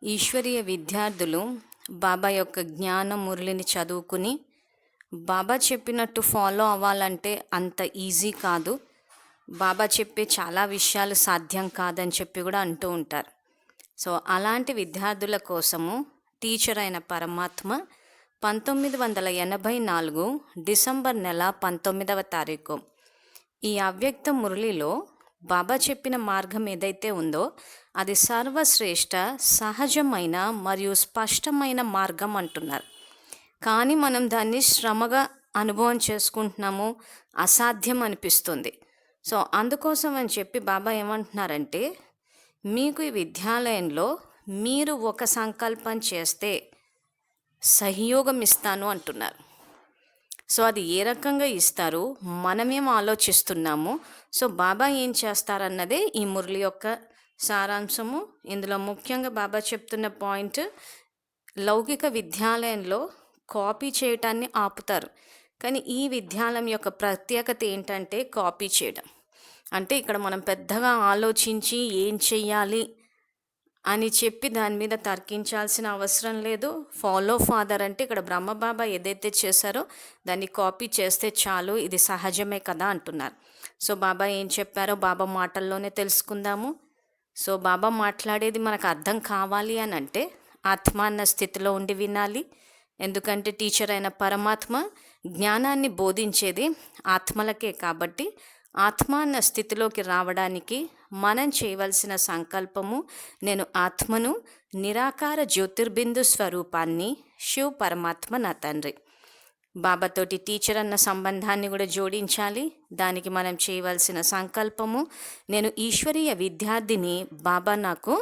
ఈశ్వరీయ విద్యార్థులు బాబా యొక్క జ్ఞాన మురళిని చదువుకుని బాబా చెప్పినట్టు ఫాలో అవ్వాలంటే అంత ఈజీ కాదు. బాబా చెప్పే చాలా విషయాలు సాధ్యం కాదని చెప్పి కూడా అంటూ ఉంటారు. సో అలాంటి విద్యార్థుల కోసము టీచర్ అయిన పరమాత్మ 1984 డిసెంబర్ నెల 19వ తారీఖు ఈ అవ్యక్త మురళిలో బాబా చెప్పిన మార్గం ఏదైతే ఉందో అది సర్వశ్రేష్ఠ, సహజమైన మరియు స్పష్టమైన మార్గం అంటున్నారు. కానీ మనం దాన్ని శ్రమగా అనుభవం చేసుకుంటున్నాము, అసాధ్యం అనిపిస్తుంది. సో అందుకోసం అని చెప్పి బాబా ఏమంటున్నారంటే, మీకు ఈ విద్యాలయంలో మీరు ఒక సంకల్పం చేస్తే సహయోగం ఇస్తాను అంటున్నారు. సో అది ఏ రకంగా ఇస్తారు, మనమేం ఆలోచిస్తున్నాము, సో బాబా ఏం చేస్తారన్నదే ఈ మురళి యొక్క సారాంశము. ఇందులో ముఖ్యంగా బాబా చెప్తున్న పాయింట్, లౌకిక విద్యాలయంలో కాపీ చేయటాన్ని ఆపుతారు, కానీ ఈ విద్యాలయం యొక్క ప్రత్యేకత ఏంటంటే కాపీ చేయడం. అంటే ఇక్కడ మనం పెద్దగా ఆలోచించి ఏం చెయ్యాలి అని చెప్పి దాని మీద తర్కించాల్సిన అవసరం లేదు. ఫాలో ఫాదర్ అంటే ఇక్కడ బ్రహ్మబాబా ఏదైతే చేశారో దాన్ని కాపీ చేస్తే చాలు, ఇది సహజమే కదా అంటున్నారు. సో బాబా ఏం చెప్పారో బాబా మాటల్లోనే తెలుసుకుందాము. సో బాబా మాట్లాడేది మనకు అర్థం కావాలి అని అంటే ఆత్మ అన్న స్థితిలో ఉండి వినాలి. ఎందుకంటే టీచర్ అయిన పరమాత్మ జ్ఞానాన్ని బోధించేది ఆత్మలకే కాబట్టి ఆత్మ అన్న స్థితిలోకి రావడానికి మనం చేయవలసిన సంకల్పము, నేను ఆత్మను, నిరాకార జ్యోతిర్బిందు స్వరూపాన్ని, శివ పరమాత్మ నా తండ్రి. బాబాతోటి టీచర్ అన్న సంబంధాన్ని కూడా జోడించాలి. దానికి మనం చేయవలసిన సంకల్పము, నేను ఈశ్వరీయ విద్యార్థిని, బాబా నాకు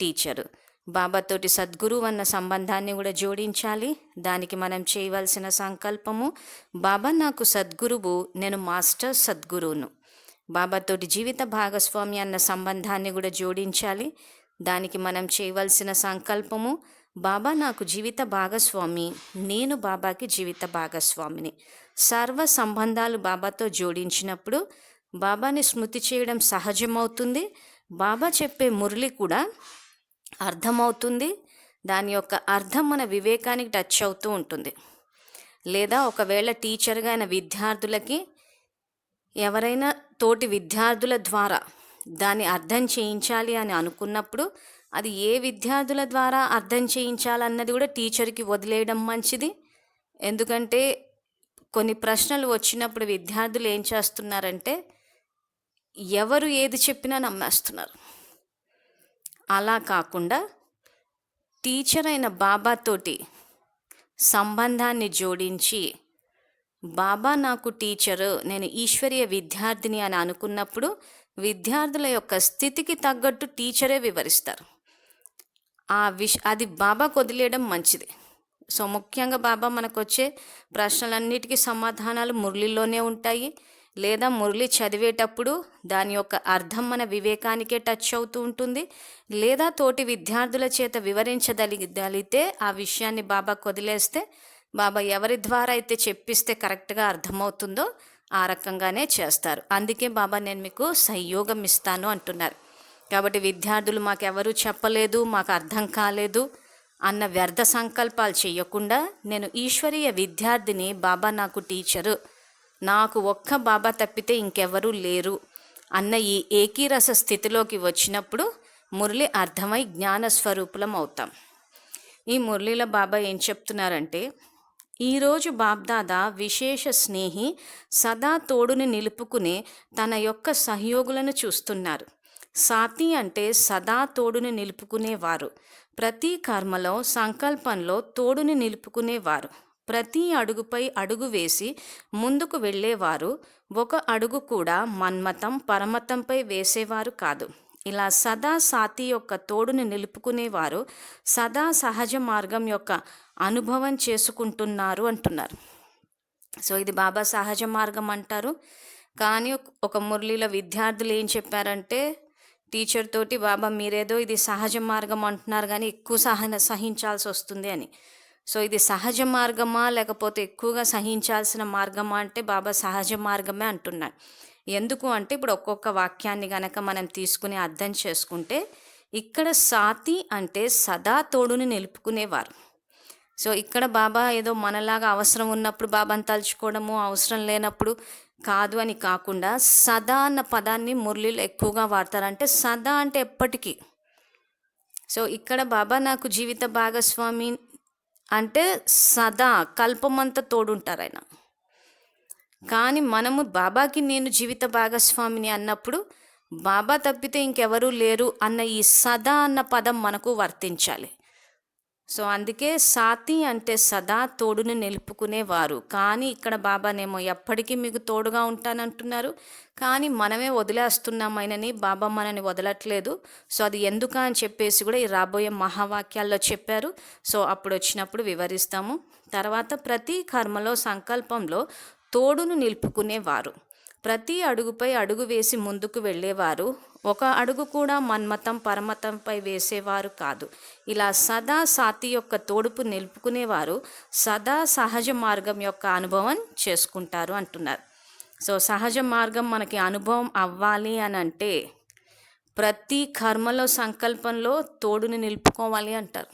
టీచరు. బాబాతోటి సద్గురు అన్న సంబంధాన్ని కూడా జోడించాలి. దానికి మనం చేయవలసిన సంకల్పము, బాబా నాకు సద్గురువు, నేను మాస్టర్ సద్గురువును. బాబాతోటి జీవిత భాగస్వామి అన్న సంబంధాన్ని కూడా జోడించాలి. దానికి మనం చేయవలసిన సంకల్పము, బాబా నాకు జీవిత భాగస్వామి, నేను బాబాకి జీవిత భాగస్వామిని. సర్వ సంబంధాలు బాబాతో జోడించినప్పుడు బాబాని స్మృతి చేయడం సహజమవుతుంది. బాబా చెప్పే మురళి కూడా అర్థమవుతుంది. దాని యొక్క అర్థం మన వివేకానికి టచ్ అవుతూ ఉంటుంది. లేదా ఒకవేళ టీచర్గా అయిన విద్యార్థులకి ఎవరైనా తోటి విద్యార్థుల ద్వారా దాన్ని అర్థం చేయించాలి అని అనుకున్నప్పుడు అది ఏ విద్యార్థుల ద్వారా అర్థం చేయించాలన్నది కూడా టీచర్కి వదిలేయడం మంచిది. ఎందుకంటే కొన్ని ప్రశ్నలు వచ్చినప్పుడు విద్యార్థులు ఏం చేస్తున్నారంటే ఎవరు ఏది చెప్పినా నమ్మేస్తున్నారు. అలా కాకుండా టీచర్ అయిన బాబాతోటి సంబంధాన్ని జోడించి, బాబా నాకు టీచరు, నేను ఈశ్వరీయ విద్యార్థిని అని అనుకున్నప్పుడు విద్యార్థుల యొక్క స్థితికి తగ్గట్టు టీచరే వివరిస్తారు. అది బాబాకు వదిలేయడం మంచిది. సో ముఖ్యంగా బాబా మనకు వచ్చే ప్రశ్నలన్నిటికీ సమాధానాలు మురళిలోనే ఉంటాయి. లేదా మురళి చదివేటప్పుడు దాని యొక్క అర్థం మన వివేకానికే టచ్ అవుతూ ఉంటుంది. లేదా తోటి విద్యార్థుల చేత వివరించగలిగితే ఆ విషయాన్ని బాబాకు వదిలేస్తే బాబా ఎవరి ద్వారా అయితే చెప్పిస్తే కరెక్ట్గా అర్థమవుతుందో ఆ రకంగానే చేస్తారు. అందుకే బాబా నేను మీకు సహయోగం ఇస్తాను అంటున్నారు. కాబట్టి విద్యార్థులు మాకెవరూ చెప్పలేదు, మాకు అర్థం కాలేదు అన్న వ్యర్థ సంకల్పాలు చేయకుండా, నేను ఈశ్వరీయ విద్యార్థిని, బాబా నాకు టీచరు, నాకు ఒక్క బాబా తప్పితే ఇంకెవరూ లేరు అన్న ఈ ఏకీరస స్థితిలోకి వచ్చినప్పుడు మురళి అర్థమై జ్ఞానస్వరూపులం అవుతాం. ఈ మురళిలో బాబా ఏం చెప్తున్నారంటే, ఈరోజు బాబ్దాదా విశేష స్నేహి, సదా తోడుని నిలుపుకునే తన యొక్క సహయోగులను చూస్తున్నారు. సాతి అంటే సదా తోడుని నిలుపుకునేవారు, ప్రతి కర్మలో సంకల్పంలో తోడుని నిలుపుకునేవారు, ప్రతి అడుగుపై అడుగు వేసి ముందుకు వెళ్ళేవారు, ఒక అడుగు కూడా మన్మతం పరమతంపై వేసేవారు కాదు. ఇలా సదా సాతి యొక్క తోడుని నిలుపుకునేవారు సదా సహజ మార్గం యొక్క అనుభవం చేసుకుంటున్నారు అంటున్నారు. సో ఇది బాబా సహజ మార్గం అంటారు. కానీ ఒక మురళిలో విద్యార్థులు ఏం చెప్పారంటే, టీచర్ తోటి బాబా మీరేదో ఇది సహజ మార్గం అంటున్నారు కానీ ఎక్కువ సహించాల్సి వస్తుంది అని. సో ఇది సహజ మార్గమా లేకపోతే ఎక్కువగా సహించాల్సిన మార్గమా అంటే బాబా సహజ మార్గమే అంటున్నారు. ఎందుకు అంటే ఇప్పుడు ఒక్కొక్క వాక్యాన్ని గనక మనం తీసుకుని అర్థం చేసుకుంటే ఇక్కడ సాతి అంటే సదా తోడుని నిలుపుకునేవారు. సో ఇక్కడ బాబా ఏదో మనలాగా అవసరం ఉన్నప్పుడు బాబాని తలుచుకోవడము, అవసరం లేనప్పుడు కాదు అని కాకుండా సదా అన్న పదాన్ని మురళిలో ఎక్కువగా వాడతారు. అంటే సదా అంటే ఎప్పటికీ. సో ఇక్కడ బాబా నాకు జీవిత భాగస్వామి అంటే సదా కల్పమంతా తోడుంటారు ఆయన. కానీ మనము బాబాకి నేను జీవిత భాగస్వామిని అన్నప్పుడు బాబా తప్పితే ఇంకెవరూ లేరు అన్న ఈ సదా అన్న పదం మనకు వర్తించాలి. సో అందుకే సాతి అంటే సదా తోడుని నిలుపుకునేవారు. కానీ ఇక్కడ బాబానేమో ఎప్పటికీ మీకు తోడుగా ఉంటానంటున్నారు, కానీ మనమే వదిలేస్తున్నామైనని బాబా మనని వదలట్లేదు. సో అది ఎందుకు అని చెప్పేసి కూడా ఈ రాబోయే మహావాక్యాల్లో చెప్పారు. సో అప్పుడు వచ్చినప్పుడు వివరిస్తాము. తర్వాత ప్రతి కర్మలో సంకల్పంలో తోడును నిలుపుకునేవారు. ప్రతి అడుగుపై అడుగు వేసి ముందుకు వెళ్ళేవారు. ఒక అడుగు కూడా మన్మతం పరమతంపై వేసేవారు కాదు. ఇలా సదా సాతి యొక్క తోడుపు నిలుపుకునేవారు సదా సహజ మార్గం యొక్క అనుభవం చేసుకుంటారు అంటున్నారు. సో సహజ మార్గం మనకి అనుభవం అవ్వాలి అని అంటే ప్రతి కర్మలో సంకల్పంలో తోడుని నిలుపుకోవాలి అంటారు.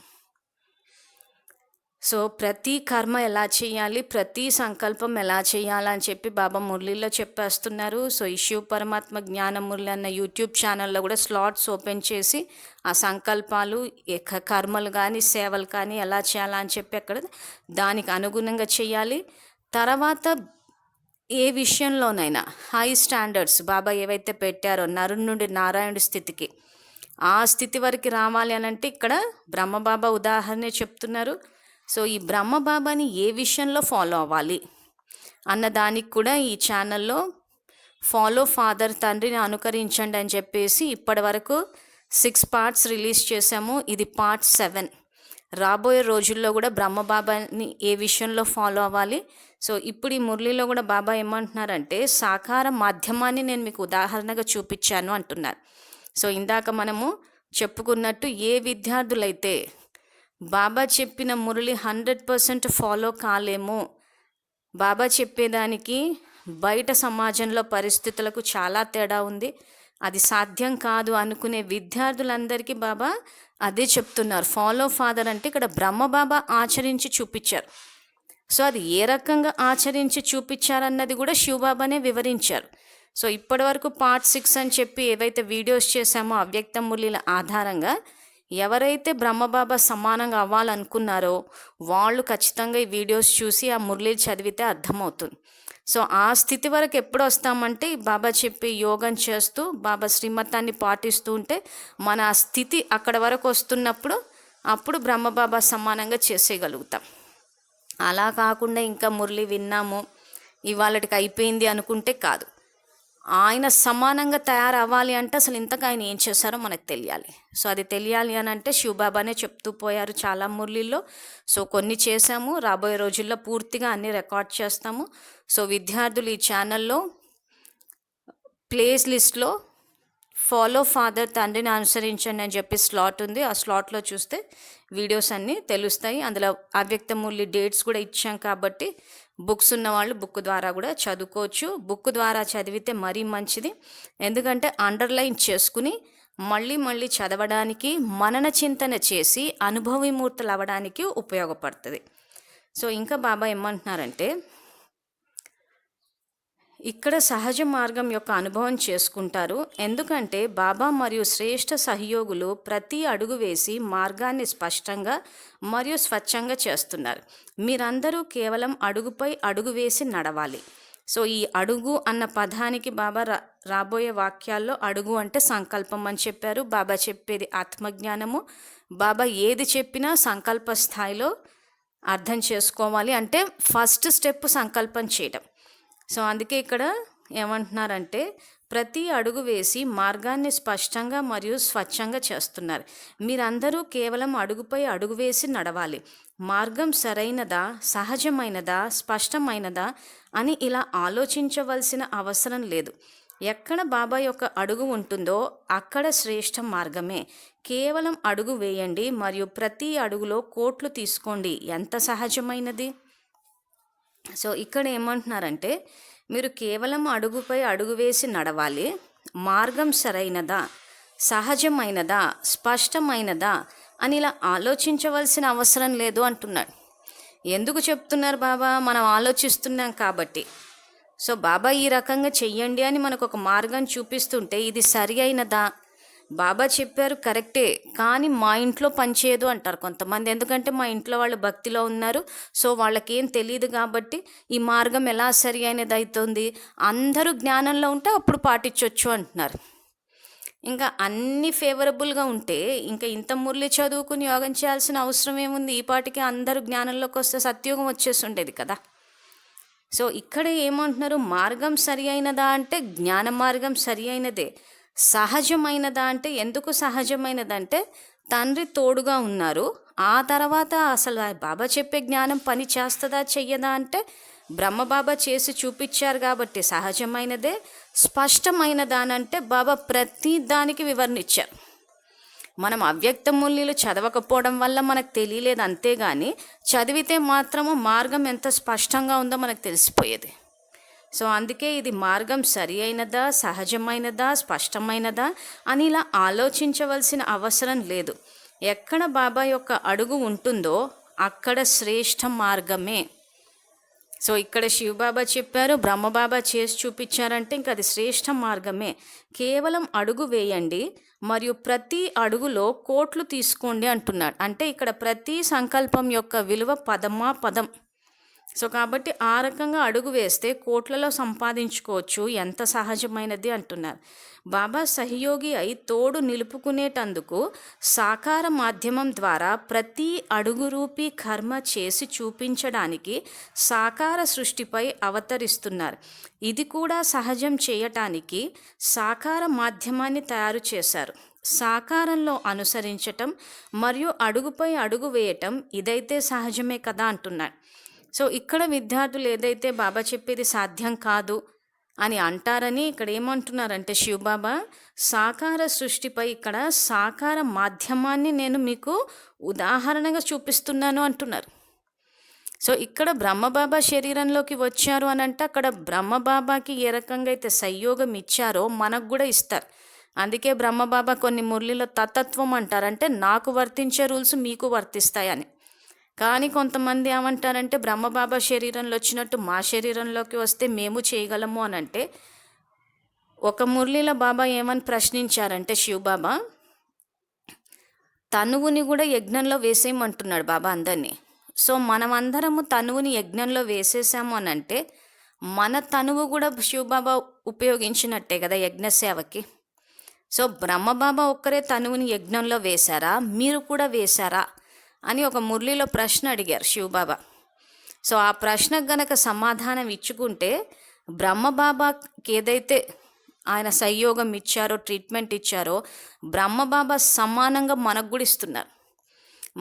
సో ప్రతి కర్మ ఎలా చేయాలి, ప్రతి సంకల్పం ఎలా చేయాలని చెప్పి బాబా మురళిలో చెప్పేస్తున్నారు. సో ఈ శివ పరమాత్మ జ్ఞాన మురళి అన్న యూట్యూబ్ ఛానల్లో కూడా స్లాట్స్ ఓపెన్ చేసి ఆ సంకల్పాలు కర్మలు కానీ సేవలు కానీ ఎలా చేయాలని చెప్పి అక్కడ దానికి అనుగుణంగా చేయాలి. తర్వాత ఏ విషయంలోనైనా హై స్టాండర్డ్స్ బాబా ఏవైతే పెట్టారో నరుని నుండి నారాయణుడి స్థితికి, ఆ స్థితి వరకు రావాలి అని అంటే ఇక్కడ బ్రహ్మబాబా ఉదాహరణ చెప్తున్నారు. సో ఈ బ్రహ్మబాబాని ఏ విషయంలో ఫాలో అవ్వాలి అన్నదానికి కూడా ఈ ఛానల్లో ఫాలో ఫాదర్ తండ్రిని అనుకరించండి అని చెప్పేసి ఇప్పటి వరకు 6 పార్ట్స్ రిలీజ్ చేశాము. ఇది పార్ట్ 7. రాబోయే రోజుల్లో కూడా బ్రహ్మబాబాని ఏ విషయంలో ఫాలో అవ్వాలి. సో ఇప్పుడు ఈ మురళిలో కూడా బాబా ఏమంటున్నారంటే సాకార మాధ్యమాన్ని నేను మీకు ఉదాహరణగా చూపించాను అంటున్నారు. సో ఇందాక మనము చెప్పుకున్నట్టు ఏ విద్యార్థులైతే బాబా చెప్పిన మురళి 100% ఫాలో కాలేమో, బాబా చెప్పేదానికి బయట సమాజంలో పరిస్థితులకు చాలా తేడా ఉంది, అది సాధ్యం కాదు అనుకునే విద్యార్థులందరికీ బాబా అదే చెప్తున్నారు. ఫాలో ఫాదర్ అంటే ఇక్కడ బ్రహ్మబాబా ఆచరించి చూపించారు. సో అది ఏ రకంగా ఆచరించి చూపించారన్నది కూడా శివబాబానే వివరించారు. సో ఇప్పటి వరకు పార్ట్ 6 అని చెప్పి ఏవైతే వీడియోస్ చేశామో అవ్యక్త మురళిల ఆధారంగా ఎవరైతే బ్రహ్మబాబా సమానంగా అవ్వాలనుకున్నారో వాళ్ళు ఖచ్చితంగా ఈ వీడియోస్ చూసి ఆ మురళీలు చదివితే అర్థమవుతుంది. సో ఆ స్థితి వరకు ఎప్పుడు వస్తామంటే బాబా చెప్పి యోగం చేస్తూ బాబా శ్రీమతాన్ని పాటిస్తూ ఉంటే మన ఆ స్థితి అక్కడ వరకు వస్తున్నప్పుడు అప్పుడు బ్రహ్మబాబా సమానంగా చేసేయగలుగుతాం. అలా కాకుండా ఇంకా మురళి విన్నాము ఇవాళకి అయిపోయింది అనుకుంటే కాదు. ఆయన సమానంగా తయారవ్వాలి అంటే అసలు ఇంతకు ఆయన ఏం చేశారో మనకు తెలియాలి. సో అది తెలియాలి అని అంటే శివబాబానే చెప్తూ పోయారు చాలా మురళిల్లో. సో కొన్ని చేశాము, రాబోయే రోజుల్లో పూర్తిగా అన్నీ రికార్డ్ చేస్తాము. సో విద్యార్థులు ఈ ఛానల్లో ప్లేస్ లిస్ట్లో ఫాలో ఫాదర్ తండ్రిని అనుసరించండి అని చెప్పి స్లాట్ ఉంది. ఆ స్లాట్లో చూస్తే వీడియోస్ అన్నీ తెలుస్తాయి. అందులో అవ్యక్త మురళి డేట్స్ కూడా ఇచ్చాం కాబట్టి బుక్స్ ఉన్నవాళ్ళు బుక్ ద్వారా కూడా చదువుకోవచ్చు. బుక్ ద్వారా చదివితే మరీ మంచిది, ఎందుకంటే అండర్లైన్ చేసుకుని మళ్ళీ మళ్ళీ చదవడానికి, మనన చింతన చేసి అనుభవీమూర్తులు అవ్వడానికి ఉపయోగపడుతుంది. సో ఇంకా బాబా ఏమంటున్నారంటే ఇక్కడ సహజ మార్గం యొక్క అనుభవం చేసుకుంటారు. ఎందుకంటే బాబా మరియు శ్రేష్ఠ సహయోగులు ప్రతి అడుగు వేసి మార్గాన్ని స్పష్టంగా మరియు స్వచ్ఛంగా చేస్తున్నారు. మీరందరూ కేవలం అడుగుపై అడుగు వేసి నడవాలి. సో ఈ అడుగు అన్న పదానికి బాబా రాబోయే వాక్యాల్లో అడుగు అంటే సంకల్పం అని చెప్పారు. బాబా చెప్పేది ఆత్మజ్ఞానము. బాబా ఏది చెప్పినా సంకల్ప స్థాయిలో అర్థం చేసుకోవాలి. అంటే ఫస్ట్ స్టెప్ సంకల్పం చేయడం. సో అందుకే ఇక్కడ ఏమంటున్నారంటే ప్రతి అడుగు వేసి మార్గాన్ని స్పష్టంగా మరియు స్వచ్ఛంగా చేస్తున్నారు. మీరందరూ కేవలం అడుగుపై అడుగు వేసి నడవాలి. మార్గం సరైనదా, సహజమైనదా, స్పష్టమైనదా అని ఇలా ఆలోచించవలసిన అవసరం లేదు. ఎక్కడ బాబా యొక్క అడుగు ఉంటుందో అక్కడ శ్రేష్ఠ మార్గమే. కేవలం అడుగు వేయండి మరియు ప్రతి అడుగులో కోట్లు తీసుకోండి. ఎంత సహజమైనది. సో ఇక్కడ ఏమంటున్నారంటే మీరు కేవలం అడుగుపై అడుగు వేసి నడవాలి. మార్గం సరైనదా, సహజమైనదా, స్పష్టమైనదా అని ఇలా ఆలోచించవలసిన అవసరం లేదు అంటున్నాడు. ఎందుకు చెప్తున్నారు బాబా? మనం ఆలోచిస్తున్నాం కాబట్టి. సో బాబా ఈ రకంగా చెయ్యండి అని మనకు ఒక మార్గం చూపిస్తుంటే ఇది సరి అయినదా? బాబా చెప్పారు కరెక్టే, కానీ మా ఇంట్లో పనిచేయదు అంటారు కొంతమంది. ఎందుకంటే మా ఇంట్లో వాళ్ళు భక్తిలో ఉన్నారు, సో వాళ్ళకేం తెలియదు కాబట్టి ఈ మార్గం ఎలా సరి అయినది అవుతుంది, అందరూ జ్ఞానంలో ఉంటే అప్పుడు పాటించవచ్చు అంటున్నారు. ఇంకా అన్ని ఫేవరబుల్గా ఉంటే ఇంకా ఇంత మురళి చదువుకుని యోగం చేయాల్సిన అవసరం ఏముంది? ఈ పాటికి అందరూ జ్ఞానంలోకి వస్తే సత్యోగం వచ్చేసి ఉండేది కదా. సో ఇక్కడ ఏమంటున్నారు? మార్గం సరి అయినదా అంటే జ్ఞాన మార్గం సరి అయినదే. సహజమైనదా అంటే ఎందుకు సహజమైనదంటే తండ్రి తోడుగా ఉన్నారు. ఆ తర్వాత అసలు బాబా చెప్పే జ్ఞానం పని చేస్తుందా చెయ్యదా అంటే బ్రహ్మబాబా చేసి చూపించారు కాబట్టి సహజమైనదే. స్పష్టమైనదానంటే బాబా ప్రతి దానికి వివరణ ఇచ్చారు. మనం అవ్యక్త మురళిలు చదవకపోవడం వల్ల మనకు తెలియలేదు, అంతేగాని చదివితే మాత్రము మార్గం ఎంత స్పష్టంగా ఉందో మనకు తెలిసిపోయేది. సో అందుకే ఇది మార్గం సరి అయినదా, సహజమైనదా, స్పష్టమైనదా అని ఇలా ఆలోచించవలసిన అవసరం లేదు. ఎక్కడ బాబా యొక్క అడుగు ఉంటుందో అక్కడ శ్రేష్ఠ మార్గమే. సో ఇక్కడ శివబాబా చెప్పారు, బ్రహ్మబాబా చేసి చూపించారంటే ఇంకా అది శ్రేష్ఠ మార్గమే. కేవలం అడుగు వేయండి మరియు ప్రతి అడుగులో కోట్లు తీసుకోండి అంటున్నాడు. అంటే ఇక్కడ ప్రతి సంకల్పం యొక్క విలువ పదమా పదం. సో కాబట్టి ఆ రకంగా అడుగు వేస్తే కోట్లలో సంపాదించుకోవచ్చు, ఎంత సహజమైనది అంటున్నారు. బాబా సహయోగి అయి తోడు నిలుపుకునేటందుకు సాకార మాధ్యమం ద్వారా ప్రతి అడుగు రూపీ కర్మ చేసి చూపించడానికి సాకార సృష్టిపై అవతరిస్తున్నారు. ఇది కూడా సహజం చేయటానికి సాకార మాధ్యమాన్ని తయారు చేశారు. సాకారంలో అనుసరించటం మరియు అడుగుపై అడుగు వేయటం ఇదైతే సహజమే కదా అంటున్నాడు. సో ఇక్కడ విద్యార్థులు ఏదైతే బాబా చెప్పేది సాధ్యం కాదు అని అంటారని ఇక్కడ ఏమంటున్నారంటే శివబాబా సాకార సృష్టిపై ఇక్కడ సాకార మాధ్యమాన్ని నేను మీకు ఉదాహరణగా చూపిస్తున్నాను అంటున్నారు. సో ఇక్కడ బ్రహ్మబాబా శరీరంలోకి వచ్చారు అని అంటే అక్కడ బ్రహ్మబాబాకి ఏ రకంగా అయితే సంయోగం ఇచ్చారో మనకు కూడా ఇస్తారు. అందుకే బ్రహ్మబాబా కొన్ని మురళిలో తతత్వం అంటారంటే నాకు వర్తించే రూల్స్ మీకు వర్తిస్తాయని. కానీ కొంతమంది ఏమంటారంటే బ్రహ్మబాబా శరీరంలో వచ్చినట్టు మా శరీరంలోకి వస్తే మేము చేయగలము అని అంటే, ఒక మురళిలో బాబా ఏమని ప్రశ్నించారంటే శివబాబా తనువుని కూడా యజ్ఞంలో వేసేయమంటున్నాడు బాబా అందరినీ. సో మనమందరము తనువుని యజ్ఞంలో వేసేసాము అని అంటే మన తనువు కూడా శివబాబా ఉపయోగించినట్టే కదా యజ్ఞసేవకి. సో బ్రహ్మబాబా ఒక్కరే తనువుని యజ్ఞంలో వేశారా, మీరు కూడా వేశారా అని ఒక మురళిలో ప్రశ్న అడిగారు శివబాబా. సో ఆ ప్రశ్నకు గనక సమాధానం ఇచ్చుకుంటే బ్రహ్మబాబాకి ఏదైతే ఆయన సంయోగం ఇచ్చారో, ట్రీట్మెంట్ ఇచ్చారో బ్రహ్మబాబా సమానంగా మనకు కూడా ఇస్తున్నారు.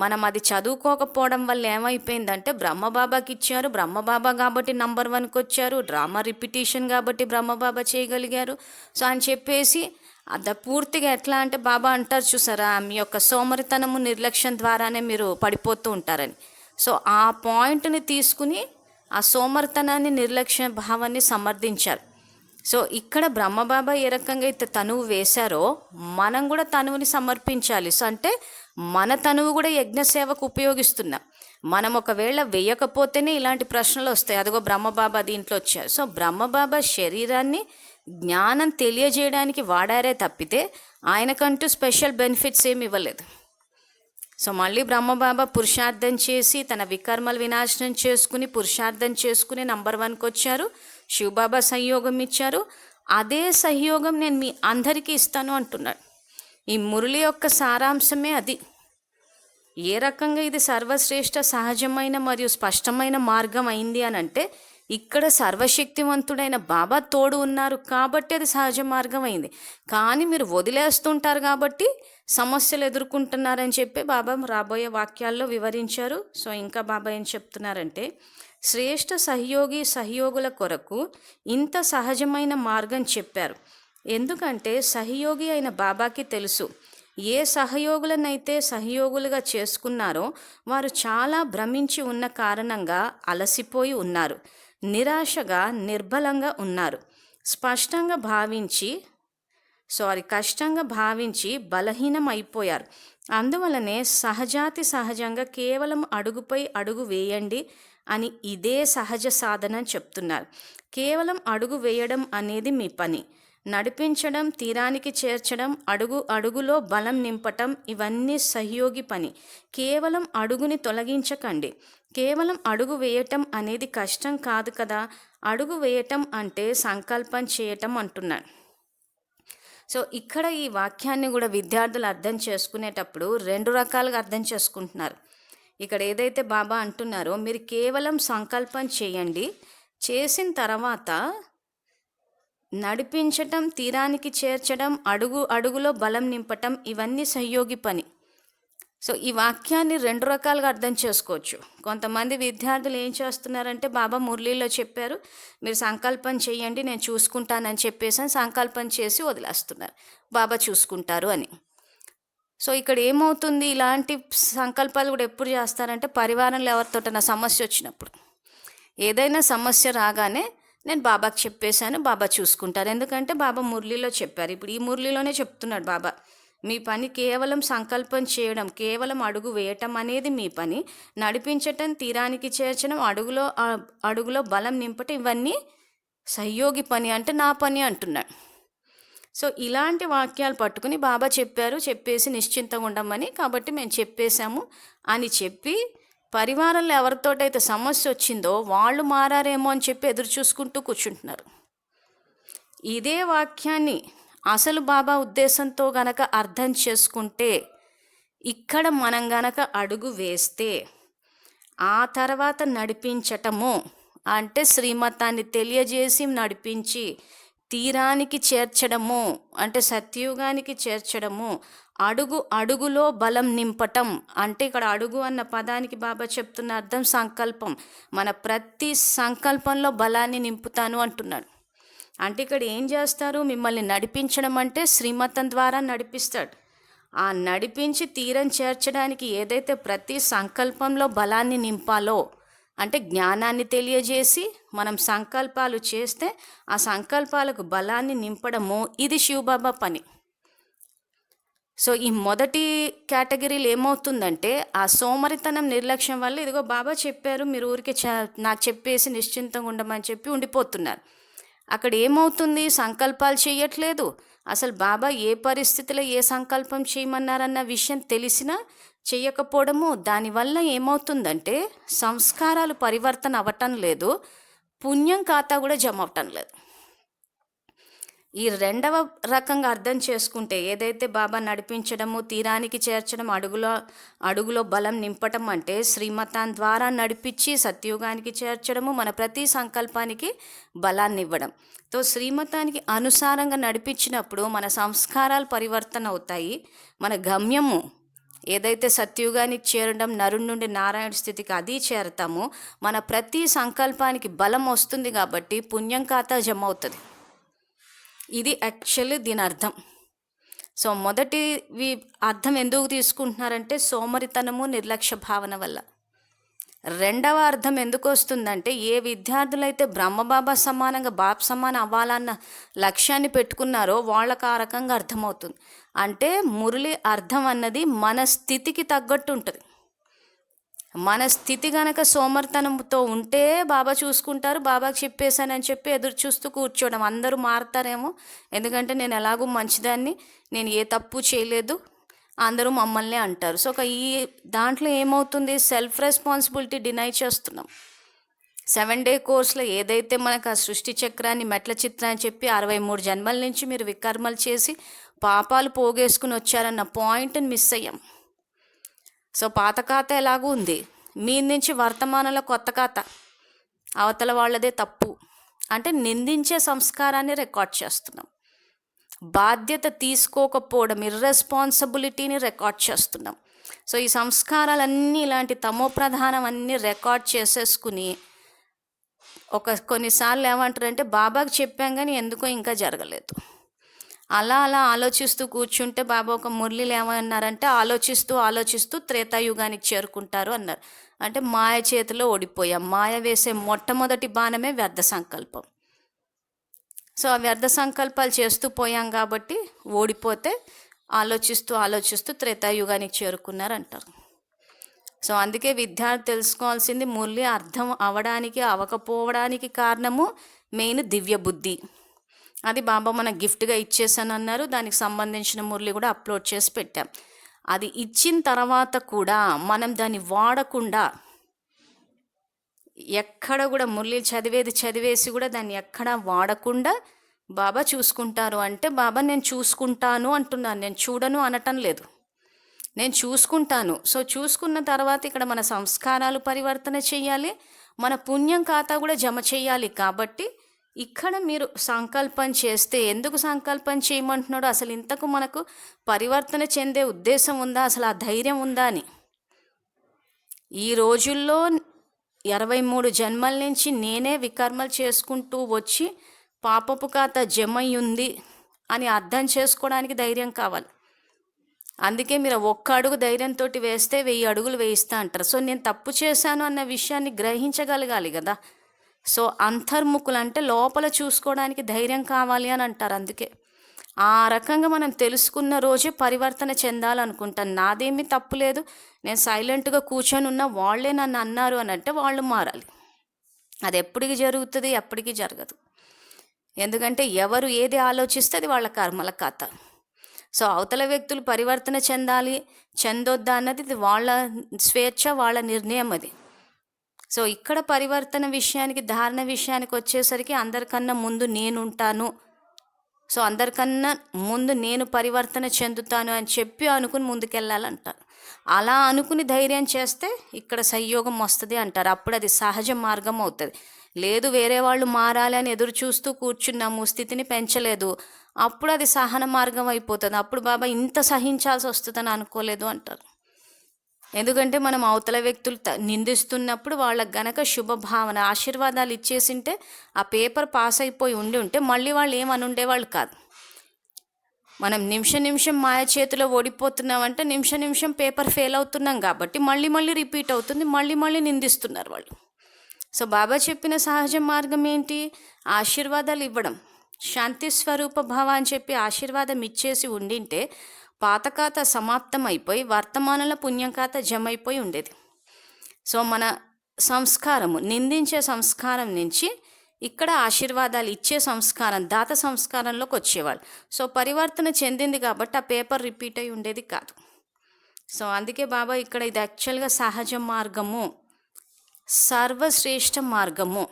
మనం అది చదువుకోకపోవడం వల్ల ఏమైపోయిందంటే బ్రహ్మబాబాకి ఇచ్చారు, బ్రహ్మబాబా కాబట్టి నంబర్ 1కి వచ్చారు, డ్రామా రిపిటేషన్ కాబట్టి బ్రహ్మబాబా చేయగలిగారు. సో అని చెప్పేసి పూర్తిగా ఎట్లా అంటే బాబా అంటారు చూసారా, మీ యొక్క సోమరితనము నిర్లక్ష్యం ద్వారానే మీరు పడిపోతూ ఉంటారని. సో ఆ పాయింట్ని తీసుకుని ఆ సోమరితనాన్ని, నిర్లక్ష్య భావాన్ని సమర్థించారు. సో ఇక్కడ బ్రహ్మబాబా ఏ రకంగా అయితే తనువు వేశారో మనం కూడా తనువుని సమర్పించాలి. సో అంటే మన తనువు కూడా యజ్ఞసేవకు ఉపయోగిస్తున్నాం. మనం ఒకవేళ వేయకపోతేనే ఇలాంటి ప్రశ్నలు వస్తాయి. అదిగో బ్రహ్మబాబా దీంట్లో వచ్చారు. సో బ్రహ్మబాబా శరీరాన్ని జ్ఞానం తెలియజేయడానికి వాడారే తప్పితే ఆయనకంటూ స్పెషల్ బెనిఫిట్స్ ఏమి ఇవ్వలేదు. సో మళ్ళీ బ్రహ్మబాబా పురుషార్థం చేసి తన వికర్మలు వినాశనం చేసుకుని పురుషార్థం చేసుకుని నంబర్ 1కి వచ్చారు. శివబాబా సంయోగం ఇచ్చారు. అదే సహయోగం నేను మీ అందరికీ ఇస్తాను అంటున్నాడు. ఈ మురళి యొక్క సారాంశమే అది. ఏ రకంగా ఇది సర్వశ్రేష్ఠ సహజమైన మరియు స్పష్టమైన మార్గం అయింది అని అంటే ఇక్కడ సర్వశక్తివంతుడైన బాబా తోడు ఉన్నారు కాబట్టి అది సహజ మార్గం అయింది. కానీ మీరు వదిలేస్తుంటారు కాబట్టి సమస్యలు ఎదుర్కొంటున్నారని చెప్పి బాబా రాబోయే వాక్యాల్లో వివరించారు. సో ఇంకా బాబా ఏం చెప్తున్నారంటే శ్రేష్ఠ సహయోగుల కొరకు ఇంత సహజమైన మార్గం చెప్పారు. ఎందుకంటే సహయోగి అయిన బాబాకి తెలుసు ఏ సహయోగులనైతే సహయోగులుగా చేసుకున్నారో వారు చాలా భ్రమించి ఉన్న కారణంగా అలసిపోయి ఉన్నారు, నిరాశగా నిర్బలంగా ఉన్నారు. స్పష్టంగా భావించి కష్టంగా భావించి బలహీనం అయిపోయారు. అందువలనే సహజాతి సహజంగా కేవలం అడుగుపై అడుగు వేయండి అని ఇదే సహజ సాధన అని చెప్తున్నారు. కేవలం అడుగు వేయడం అనేది మీ పని. నడిపించడం, తీరానికి చేర్చడం, అడుగు అడుగులో బలం నింపటం ఇవన్నీ సహయోగి పని. కేవలం అడుగుని తొలగించకండి. కేవలం అడుగు వేయటం అనేది కష్టం కాదు కదా. అడుగు వేయటం అంటే సంకల్పం చేయటం అంటున్నాడు. ఇక్కడ ఈ వాక్యాన్ని కూడా విద్యార్థులు అర్థం చేసుకునేటప్పుడు 2 రకాలుగా అర్థం చేసుకుంటున్నారు. ఇక్కడ ఏదైతే బాబా అంటున్నారో మీరు కేవలం సంకల్పం చేయండి, చేసిన తర్వాత నడిపించటం, తీరానికి చేర్చడం, అడుగు అడుగులో బలం నింపటం ఇవన్నీ సహయోగి పని. ఈ వాక్యాన్ని 2 రకాలుగా అర్థం చేసుకోవచ్చు. కొంతమంది విద్యార్థులు ఏం చేస్తున్నారంటే బాబా మురళీలో చెప్పారు మీరు సంకల్పం చేయండి నేను చూసుకుంటానని చెప్పేసి సంకల్పం చేసి వదిలేస్తున్నారు బాబా చూసుకుంటారు అని. ఇక్కడ ఏమవుతుంది, ఇలాంటి సంకల్పాలు కూడా ఎప్పుడు చేస్తారంటే పరివారంలో ఎవరితోటైనా సమస్య వచ్చినప్పుడు. ఏదైనా సమస్య రాగానే నేను బాబాకి చెప్పేశాను, బాబా చూసుకుంటారు. ఎందుకంటే బాబా మురళీలో చెప్పారు. ఇప్పుడు ఈ మురళీలోనే చెప్తున్నాడు బాబా మీ పని కేవలం సంకల్పం చేయడం, కేవలం అడుగు వేయటం అనేది మీ పని. నడిపించటం, తీరానికి చేర్చడం, అడుగులో బలం నింపటం ఇవన్నీ సహయోగి పని అంటే నా పని అంటున్నాడు. ఇలాంటి వాక్యాలు పట్టుకుని బాబా చెప్పేసి నిశ్చింతంగా ఉండమని, కాబట్టి మేము చెప్పేశాము అని చెప్పి పరివారంలో ఎవరితోటైతే సమస్య వచ్చిందో వాళ్ళు మారారేమో అని చెప్పి ఎదురు చూసుకుంటూ కూర్చుంటున్నారు. ఇదే వాక్యాన్ని అసలు బాబా ఉద్దేశంతో గనక అర్థం చేసుకుంటే, ఇక్కడ మనం గనక అడుగు వేస్తే ఆ తర్వాత నడిపించటము అంటే శ్రీమతాన్ని తెలియజేసి నడిపించి తీరానికి చేర్చడము అంటే సత్యుగానికి చేర్చడము, అడుగు అడుగులో బలం నింపటం అంటే ఇక్కడ అడుగు అన్న పదానికి బాబా చెప్తున్న అర్థం సంకల్పం. మన ప్రతి సంకల్పంలో బలాన్ని నింపుతాను అంటున్నాడు. అంటే ఇక్కడ ఏం చేస్తారు, మిమ్మల్ని నడిపించడం అంటే శ్రీమతం ద్వారా నడిపిస్తాడు. ఆ నడిపించి తీరం చేర్చడానికి ఏదైతే ప్రతి సంకల్పంలో బలాన్ని నింపాలో అంటే జ్ఞానాన్ని తెలియజేసి మనం సంకల్పాలు చేస్తే ఆ సంకల్పాలకు బలాన్ని నింపడము ఇది శివబాబా పని. ఈ మొదటి కేటగిరీలో ఏమవుతుందంటే ఆ సోమరితనం నిర్లక్ష్యం వల్ల ఇదిగో బాబా చెప్పారు మీరు ఊరికే నాకు చెప్పేసి నిశ్చింతంగా ఉండమని చెప్పి ఉండిపోతున్నారు. అక్కడ ఏమవుతుంది, సంకల్పాలు చేయట్లేదు. అసలు బాబా ఏ పరిస్థితిలో ఏ సంకల్పం చేయమన్నారన్న విషయం తెలిసినా చేయకపోవడము. దానివల్ల ఏమవుతుందంటే సంస్కారాలు పరివర్తన అవ్వటం లేదు, పుణ్యం ఖాతా కూడా జమ అవ్వటం లేదు. ఈ రెండవ రకంగా అర్థం చేసుకుంటే ఏదైతే బాబా నడిపించడము, తీరానికి చేర్చడం, అడుగులో బలం నింపటం అంటే శ్రీమతం ద్వారా నడిపించి సత్యుగానికి చేర్చడము, మన ప్రతి సంకల్పానికి బలాన్ని ఇవ్వడం. శ్రీమతానికి అనుసారంగా నడిపించినప్పుడు మన సంస్కారాలు పరివర్తన అవుతాయి. మన గమ్యము ఏదైతే సత్యుగానికి చేరడం, నరుడి నుండి నారాయణ స్థితికి అది చేరతాము. మన ప్రతి సంకల్పానికి బలం వస్తుంది కాబట్టి పుణ్యం ఖాతా జమ అవుతుంది. ఇది యాక్చువల్లీ దీని అర్థం. మొదటి అర్థం ఎందుకు తీసుకుంటున్నారంటే సోమరితనము, నిర్లక్ష్య భావన వల్ల. రెండవ అర్థం ఎందుకు వస్తుందంటే ఏ విద్యార్థులైతే బ్రహ్మబాబా సమానంగా బాబ్ సమానం అవ్వాలన్న లక్ష్యాన్ని పెట్టుకున్నారో వాళ్ళకు ఆ రకంగా అర్థమవుతుంది. అంటే మురళి అర్థం అన్నది మన స్థితికి తగ్గట్టు ఉంటుంది. మన స్థితి గనక సోమర్తనంతో ఉంటే బాబా చూసుకుంటారు, బాబాకి చెప్పేశానని చెప్పి ఎదురు చూస్తూ కూర్చోవడం. అందరూ మారుతారేమో, ఎందుకంటే నేను ఎలాగూ మంచిదాన్ని, నేను ఏ తప్పు చేయలేదు, అందరూ మమ్మల్ని అంటారు. ఈ దాంట్లో ఏమవుతుంది, సెల్ఫ్ రెస్పాన్సిబిలిటీ డినై చేస్తున్నాం. 7 డే కోర్సులో ఏదైతే మనకు ఆ సృష్టి చక్రాన్ని మెట్ల చిత్రాన్ని చెప్పి 63 జన్మల నుంచి మీరు వికర్మలు చేసి పాపాలు పోగేసుకుని వచ్చారన్న పాయింట్ని మిస్ అయ్యాం. పాత ఖాతా ఎలాగూ ఉంది, మీ నుంచి వర్తమానంలో కొత్త ఖాతా, అవతల వాళ్ళదే తప్పు అంటే నిందించే సంస్కారాన్ని రికార్డ్ చేస్తున్నాం. బాధ్యత తీసుకోకపోవడం, ఇర్రెస్పాన్సిబిలిటీని రికార్డ్ చేస్తున్నాం. ఈ సంస్కారాలన్నీ ఇలాంటి తమో ప్రధానం అన్నీ రికార్డ్ చేసేసుకుని కొన్నిసార్లు ఏమంటారంటే బాబాకి చెప్పాం కానీ ఎందుకో ఇంకా జరగలేదు. అలా ఆలోచిస్తూ కూర్చుంటే బాబా ఒక మురళిలు ఏమన్నారంటే ఆలోచిస్తూ త్రేతాయుగానికి చేరుకుంటారు అన్నారు. అంటే మాయ చేతిలో ఓడిపోయాం. మాయ వేసే మొట్టమొదటి బాణమే వ్యర్థ సంకల్పం. సో ఆ వ్యర్థ సంకల్పాలు చేస్తూ పోయాం కాబట్టి ఓడిపోతే ఆలోచిస్తూ ఆలోచిస్తూ త్రేతాయుగానికి చేరుకున్నారంటారు. సో అందుకే విద్యార్థి తెలుసుకోవాల్సింది మురళి అర్థం అవడానికి అవ్వకపోవడానికి కారణము మెయిన్ దివ్య బుద్ధి. అది బాబా మన గిఫ్ట్గా ఇచ్చేసాను అన్నారు. దానికి సంబంధించిన మురళి కూడా అప్లోడ్ చేసి పెట్టాం. అది ఇచ్చిన తర్వాత కూడా మనం దాన్ని వాడకుండా ఎక్కడ కూడా మురళి చదివేసి కూడా దాన్ని ఎక్కడా వాడకుండా బాబా చూసుకుంటారు అంటే బాబా నేను చూసుకుంటాను అంటున్నాను, నేను చూడను అనటం లేదు, నేను చూసుకుంటాను. సో చూసుకున్న తర్వాత ఇక్కడ మన సంస్కారాలు పరివర్తన చేయాలి, మన పుణ్యం ఖాతా కూడా జమ చేయాలి. కాబట్టి ఇక్కడ మీరు సంకల్పం చేస్తే, ఎందుకు సంకల్పం చేయమంటున్నాడో, అసలు ఇంతకు మనకు పరివర్తన చెందే ఉద్దేశం ఉందా, అసలు ఆ ధైర్యం ఉందా అని. ఈ రోజుల్లో 23 జన్మల నుంచి నేనే వికర్మలు చేసుకుంటూ వచ్చి పాపపు ఖాతా జమయ్యుంది అని అర్థం చేసుకోవడానికి ధైర్యం కావాలి. అందుకే మీరు ఒక్క అడుగు ధైర్యంతో వేస్తే 1000 అడుగులు వేయిస్తా అంటారు. సో నేను తప్పు చేశాను అన్న విషయాన్ని గ్రహించగలగాలి కదా. సో అంతర్ముఖులు అంటే లోపల చూసుకోవడానికి ధైర్యం కావాలి అని అంటారు. అందుకే ఆ రకంగా మనం తెలుసుకున్న రోజే పరివర్తన చెందాలనుకుంటాను. నాదేమీ తప్పు లేదు, నేను సైలెంట్గా కూర్చొని ఉన్న వాళ్ళే నన్ను అన్నారు అని అంటే వాళ్ళు మారాలి. అది ఎప్పటికి జరుగుతుంది, ఎప్పటికీ జరగదు. ఎందుకంటే ఎవరు ఏది ఆలోచిస్తే అది వాళ్ళ కర్మల కథ. సో అవతల వ్యక్తులు పరివర్తన చెందాలి చెందొద్దా అన్నది ఇది వాళ్ళ స్వేచ్ఛ, వాళ్ళ నిర్ణయం అది. సో ఇక్కడ పరివర్తన విషయానికి, ధారణ విషయానికి వచ్చేసరికి అందరికన్నా ముందు నేనుంటాను, సో అందరికన్నా ముందు నేను పరివర్తన చెందుతాను అని చెప్పి అనుకుని ముందుకెళ్ళాలంటారు. అలా అనుకుని ధైర్యం చేస్తే ఇక్కడ సంయోగం వస్తుంది అంటారు. అప్పుడు అది సహజ మార్గం అవుతుంది. లేదు వేరే వాళ్ళు మారాలి అని ఎదురు చూస్తూ కూర్చున్నాము, స్థితిని పెంచలేదు, అప్పుడు అది సహన మార్గం అయిపోతుంది. అప్పుడు బాబా ఇంత సహించాల్సి వస్తుందని అనుకోలేదు అంటారు. ఎందుకంటే మనం అవతల వ్యక్తులు నిందిస్తున్నప్పుడు వాళ్ళకి గనక శుభభావన ఆశీర్వాదాలు ఇచ్చేసింటే ఆ పేపర్ పాస్ అయిపోయి ఉంటే మళ్ళీ వాళ్ళు ఏమని ఉండేవాళ్ళు కాదు. మనం నిమిషం మాయ చేతిలో ఓడిపోతున్నామంటే నిమిషం పేపర్ ఫెయిల్ అవుతున్నాం కాబట్టి మళ్ళీ రిపీట్ అవుతుంది, మళ్ళీ నిందిస్తున్నారు వాళ్ళు. సో బాబా చెప్పిన సహజ మార్గం ఏంటి? ఆశీర్వాదాలు ఇవ్వడం. శాంతి స్వరూప భావ అని చెప్పి ఆశీర్వాదం ఇచ్చేసి ఉండింటే పాత ఖాతా సమాప్తం అయిపోయి వర్తమానంలో పుణ్యం ఖాతా జమ అయిపోయి ఉండేది. సో మన సంస్కారము, నిందించే సంస్కారం నుంచి ఇక్కడ ఆశీర్వాదాలు ఇచ్చే సంస్కారం, దాత సంస్కారంలోకి వచ్చేవాళ్ళు. సో పరివర్తన చెందింది కాబట్టి ఆ పేపర్ రిపీట్ అయి ఉండేది కాదు. సో అందుకే బాబా ఇక్కడ ఇది యాక్చువల్గా సహజ మార్గము, సర్వశ్రేష్ఠ మార్గము.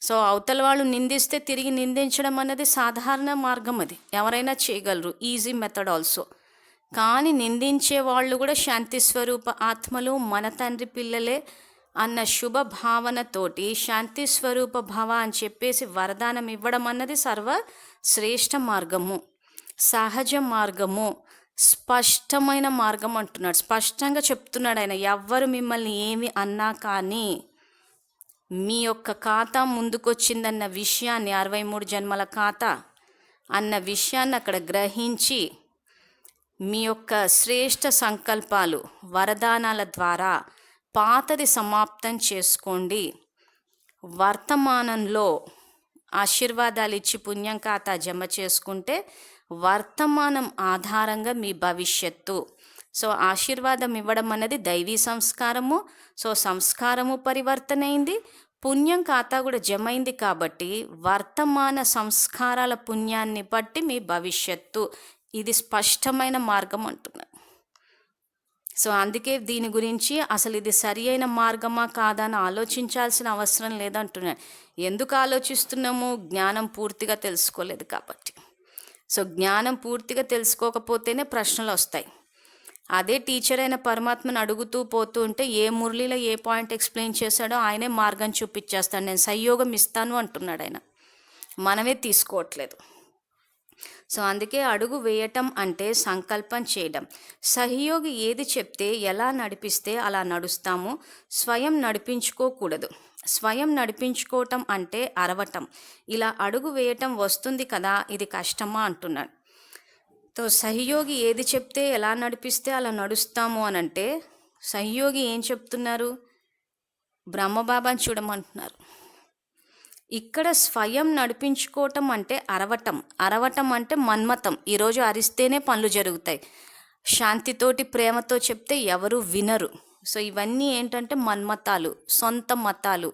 సో అవతల వాళ్ళు నిందిస్తే తిరిగి నిందించడం అన్నది సాధారణ మార్గం, అది ఎవరైనా చేయగలరు, ఈజీ మెథడ్ ఆల్సో. కానీ నిందించే వాళ్ళు కూడా శాంతి స్వరూప ఆత్మలు, మన తండ్రి పిల్లలే అన్న శుభ భావనతోటి శాంతి స్వరూప భవ అని చెప్పేసి వరదానం ఇవ్వడం అన్నది సర్వశ్రేష్ఠ మార్గము, సహజ మార్గము, స్పష్టమైన మార్గం అంటున్నాడు. స్పష్టంగా చెప్తున్నాడు ఆయన. ఎవ్వరు మిమ్మల్ని ఏమి అన్నా కానీ మీ యొక్క ఖాతా ముందుకొచ్చిందన్న విషయాన్ని, 63 జన్మల ఖాతా అన్న విషయాన్ని అక్కడ గ్రహించి మీ యొక్క శ్రేష్ఠ సంకల్పాలు వరదానాల ద్వారా పాతది సమాప్తం చేసుకోండి. వర్తమానంలో ఆశీర్వాదాలు ఇచ్చి పుణ్యం ఖాతా జమ చేసుకుంటే వర్తమానం ఆధారంగా మీ భవిష్యత్తు. సో ఆశీర్వాదం ఇవ్వడం అనేది దైవీ సంస్కారము. సో సంస్కారము పరివర్తన అయింది, పుణ్యం ఖాతా కూడా జమైంది. కాబట్టి వర్తమాన సంస్కారాల పుణ్యాన్ని బట్టి మీ భవిష్యత్తు, ఇది స్పష్టమైన మార్గం అంటున్నారు. సో అందుకే దీని గురించి అసలు ఇది సరి అయిన మార్గమా కాదా అని ఆలోచించాల్సిన అవసరం లేదంటున్నాను. ఎందుకు ఆలోచిస్తున్నాము? జ్ఞానం పూర్తిగా తెలుసుకోలేదు కాబట్టి. సో జ్ఞానం పూర్తిగా తెలుసుకోకపోతేనే ప్రశ్నలు వస్తాయి. అదే టీచర్ అయిన పరమాత్మను అడుగుతూ పోతూ ఉంటే ఏ మురళిలో ఏ పాయింట్ ఎక్స్ప్లెయిన్ చేశాడో ఆయనే మార్గం చూపించేస్తాడు. నేను సంయోగం ఇస్తాను అంటున్నాడు ఆయన, మనమే తీసుకోవట్లేదు. సో అందుకే అడుగు వేయటం అంటే సంకల్పం చేయడం. సహయోగి ఏది చెప్తే ఎలా నడిపిస్తే అలా నడుస్తాము, స్వయం నడిపించుకోకూడదు. స్వయం నడిపించుకోవటం అంటే అరవటం. ఇలా అడుగు వేయటం వస్తుంది కదా, ఇది కష్టమా అంటున్నాడు. సో సహయోగి ఏది చెప్తే ఎలా నడిపిస్తే అలా నడుస్తాము అని అంటే సహయోగి ఏం చెప్తున్నారు? బ్రహ్మబాబాని చూడమంటున్నారు. ఇక్కడ స్వయం నడిపించుకోవటం అంటే అరవటం. అరవటం అంటే మన్మతం. ఈరోజు అరిస్తేనే పనులు జరుగుతాయి. శాంతితోటి ప్రేమతో చెప్తే ఎవరు వినరు. సో ఇవన్నీ ఏంటంటే మన్మతాలు, సొంత మతాలు,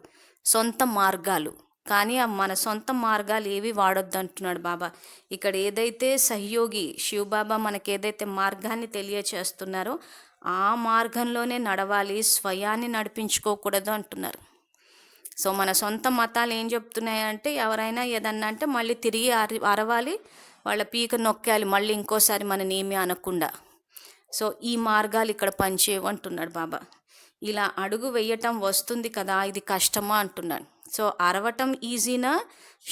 సొంత మార్గాలు. కానీ మన సొంత మార్గాలు ఏవి వాడొద్దు అంటున్నాడు బాబా. ఇక్కడ ఏదైతే సహయోగి శివబాబా మనకి ఏదైతే మార్గాన్ని తెలియచేస్తున్నారో ఆ మార్గంలోనే నడవాలి, స్వయాన్ని నడిపించుకోకూడదు అంటున్నారు. సో మన సొంత మతాలు ఏం చెప్తున్నాయంటే ఎవరైనా ఏదన్నా అంటే మళ్ళీ తిరిగి అరవాలి, వాళ్ళ పీక నొక్కాలి మళ్ళీ ఇంకోసారి మననేమి అనకుండా. సో ఈ మార్గాలు ఇక్కడ పనిచేయవు అంటున్నాడు బాబా. ఇలా అడుగు వేయటం వస్తుంది కదా, ఇది కష్టమా అంటున్నాడు. సో అరవటం ఈజీనా,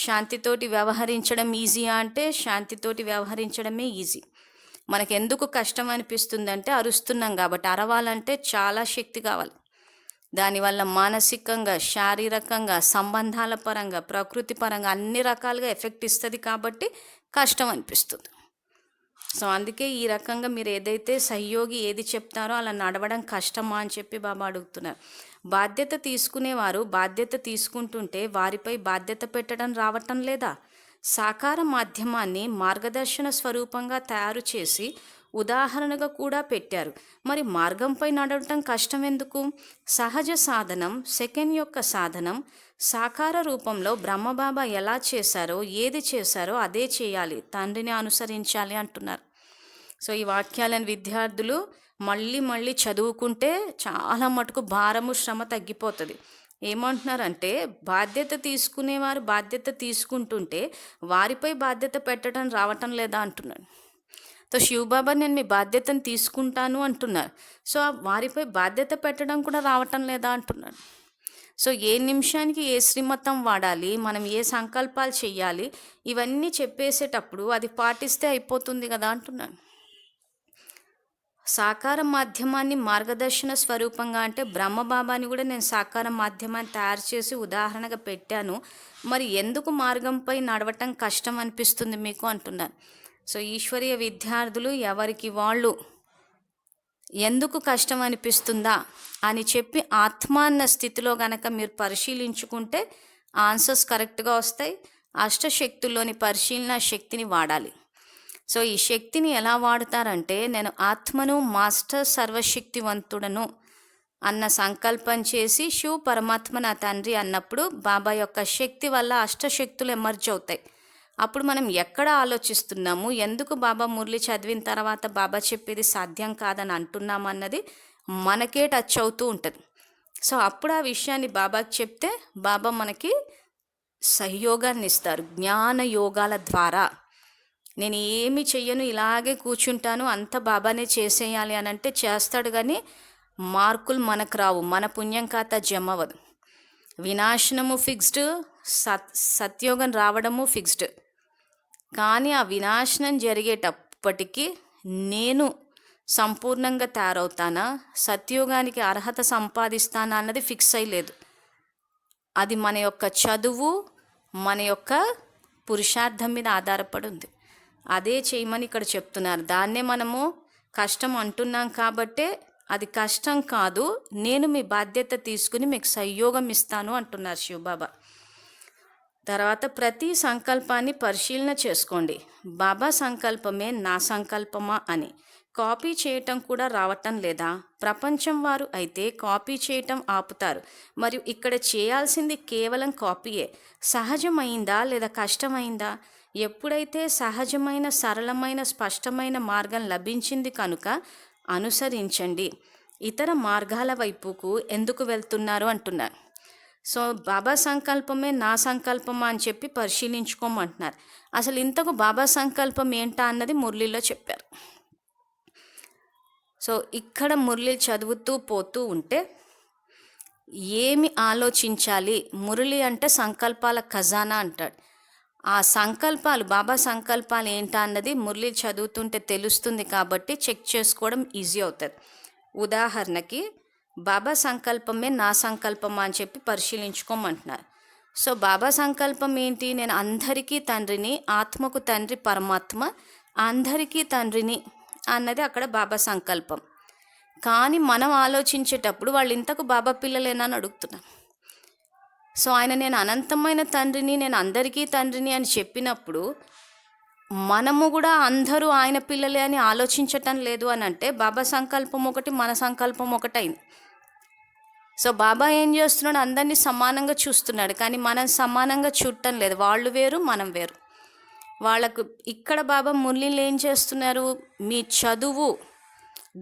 శాంతితోటి వ్యవహరించడం ఈజీయా అంటే శాంతితోటి వ్యవహరించడమే ఈజీ. మనకెందుకు కష్టం అనిపిస్తుందంటే అరుస్తున్నాం కాబట్టి. అరవాలంటే చాలా శక్తి కావాలి. దానివల్ల మానసికంగా, శారీరకంగా, సంబంధాల పరంగా, ప్రకృతి పరంగా అన్ని రకాలుగా ఎఫెక్ట్ ఇస్తుంది కాబట్టి కష్టం అనిపిస్తుంది. సో అందుకే ఈ రకంగా మీరు ఏదైతే సహయోగి ఏది చెప్తారో అలా నడవడం కష్టమా అని చెప్పి బాబా అడుగుతున్నారు. బాధ్యత తీసుకునేవారు బాధ్యత తీసుకుంటుంటే వారిపై బాధ్యత పెట్టడం రావటం లేదా? సాకార మాధ్యమాన్ని మార్గదర్శన స్వరూపంగా తయారు చేసి ఉదాహరణగా కూడా పెట్టారు. మరి మార్గంపై నడవటం కష్టం ఎందుకు? సహజ సాధనం, సెకండ్ యొక్క సాధనం సాకార రూపంలో బ్రహ్మబాబా ఎలా చేశారో, ఏది చేశారో అదే చేయాలి, తండ్రిని అనుసరించాలి అంటున్నారు. సో ఈ వాక్యాలను విద్యార్థులు మళ్ళీ మళ్ళీ చదువుకుంటే చాలా మటుకు భారము, శ్రమ తగ్గిపోతుంది. ఏమంటున్నారంటే బాధ్యత తీసుకునేవారు బాధ్యత తీసుకుంటుంటే వారిపై బాధ్యత పెట్టడం రావటం లేదా అంటున్నాడు. సో శివబాబా నేను మీ బాధ్యతను తీసుకుంటాను అంటున్నారు. సో వారిపై బాధ్యత పెట్టడం కూడా రావటం లేదా అంటున్నాడు. సో ఏ నిమిషానికి ఏ శ్రీమతం వాడాలి, మనం ఏ సంకల్పాలు చెయ్యాలి, ఇవన్నీ చెప్పేసేటప్పుడు అది పాటిస్తే అయిపోతుంది కదా అంటున్నాడు. సాకార మాధ్యమాన్ని మార్గదర్శన స్వరూపంగా అంటే బ్రహ్మబాబాని కూడా నేను సాకార మాధ్యమాన్ని తయారు చేసి ఉదాహరణగా పెట్టాను. మరి ఎందుకు మార్గంపై నడవటం కష్టం అనిపిస్తుంది మీకు అంటున్నాను. సో ఈశ్వరీయ విద్యార్థులు ఎవరికి వాళ్ళు ఎందుకు కష్టం అనిపిస్తుందా అని చెప్పి ఆత్మాన్న స్థితిలో గనక మీరు పరిశీలించుకుంటే ఆన్సర్స్ కరెక్ట్గా వస్తాయి. అష్టశక్తుల్లోని పరిశీలన శక్తిని వాడాలి. సో ఈ శక్తిని ఎలా వాడతారంటే నేను ఆత్మను మాస్టర్ సర్వశక్తివంతుడను అన్న సంకల్పం చేసి శివ పరమాత్మ నా తండ్రి అన్నప్పుడు బాబా యొక్క శక్తి వల్ల అష్టశక్తులు ఎమర్జ్ అవుతాయి. అప్పుడు మనం ఎక్కడ ఆలోచిస్తున్నాము, ఎందుకు బాబా మురళి చదివిన తర్వాత బాబా చెప్పేది సాధ్యం కాదని అంటున్నాము అన్నది మనకే టచ్ అవుతూ ఉంటుంది. సో అప్పుడు ఆ విషయాన్ని బాబాకి చెప్తే బాబా మనకి సహయోగాన్ని ఇస్తారు. జ్ఞాన యోగాల ద్వారా నేను ఏమి చెయ్యను, ఇలాగే కూర్చుంటాను, అంత బాబానే చేసేయాలి అని అంటే చేస్తాడు. కానీ మార్కులు మనకు రావు, మన పుణ్యం ఖాతా జమ అవ్వదు. వినాశనము ఫిక్స్డ్, సత్యోగం రావడము ఫిక్స్డ్. కానీ ఆ వినాశనం జరిగేటప్పటికీ నేను సంపూర్ణంగా తయారవుతానా, సత్యోగానికి అర్హత సంపాదిస్తానా అన్నది ఫిక్స్ అయ్యలేదు. అది మన యొక్క చదువు, మన యొక్క పురుషార్థం మీద ఆధారపడి ఉంది. అదే చేయమని ఇక్కడ చెప్తున్నారు. దాన్నే మనము కష్టం అంటున్నాం కాబట్టే అది కష్టం కాదు, నేను మీ బాధ్యత తీసుకుని మీకు సహయోగం ఇస్తాను అంటున్నారు శివబాబా. తర్వాత ప్రతి సంకల్పాన్ని పరిశీలన చేసుకోండి. బాబా సంకల్పమే నా సంకల్పమా అని. కాపీ చేయటం కూడా రావటం లేదా? ప్రపంచం వారు అయితే కాపీ చేయటం ఆపుతారు. మరియు ఇక్కడ చేయాల్సింది కేవలం కాపీయే. సహజమైందా లేదా కష్టమైందా? ఎప్పుడైతే సహజమైన, సరళమైన, స్పష్టమైన మార్గం లభించింది కనుక అనుసరించండి. ఇతర మార్గాల వైపుకు ఎందుకు వెళ్తున్నారు అంటున్నారు. సో బాబా సంకల్పమే నా సంకల్పమా అని చెప్పి పరిశీలించుకోమంటున్నారు. అసలు ఇంతకు బాబా సంకల్పం ఏంటా అన్నది మురళిలో చెప్పారు. సో ఇక్కడ మురళి చదువుతూ పోతూ ఉంటే ఏమి ఆలోచించాలి, మురళి అంటే సంకల్పాల ఖజానా అంటాడు. ఆ సంకల్పాలు, బాబా సంకల్పాలు ఏంటా అన్నది మురళి చదువుతుంటే తెలుస్తుంది కాబట్టి చెక్ చేసుకోవడం ఈజీ అవుతుంది. ఉదాహరణకి బాబా సంకల్పమే నా సంకల్పమా అని చెప్పి పరిశీలించుకోమంటున్నారు. సో బాబా సంకల్పం ఏంటి? నేను అందరికీ తండ్రిని, ఆత్మకు తండ్రి పరమాత్మ, అందరికీ తండ్రిని అన్నది అక్కడ బాబా సంకల్పం. కానీ మనం ఆలోచించేటప్పుడు వాళ్ళు ఇంతకు బాబా పిల్లలేనా అని అడుగుతున్నాం. సో ఆయన నేను అనంతమైన తండ్రిని, నేను అందరికీ తండ్రిని అని చెప్పినప్పుడు మనము కూడా అందరూ ఆయన పిల్లలే అని ఆలోచించటం లేదు అని అంటే బాబా సంకల్పం ఒకటి, మన సంకల్పం ఒకటైంది. సో బాబా ఏం చేస్తున్నాడు, అందరినీ సమానంగా చూస్తున్నాడు, కానీ మనం సమానంగా చూడటం లేదు. వాళ్ళు వేరు, మనం వేరు. వాళ్ళకు ఇక్కడ బాబా మురళీలు ఏం చేస్తున్నారు, మీ చదువు,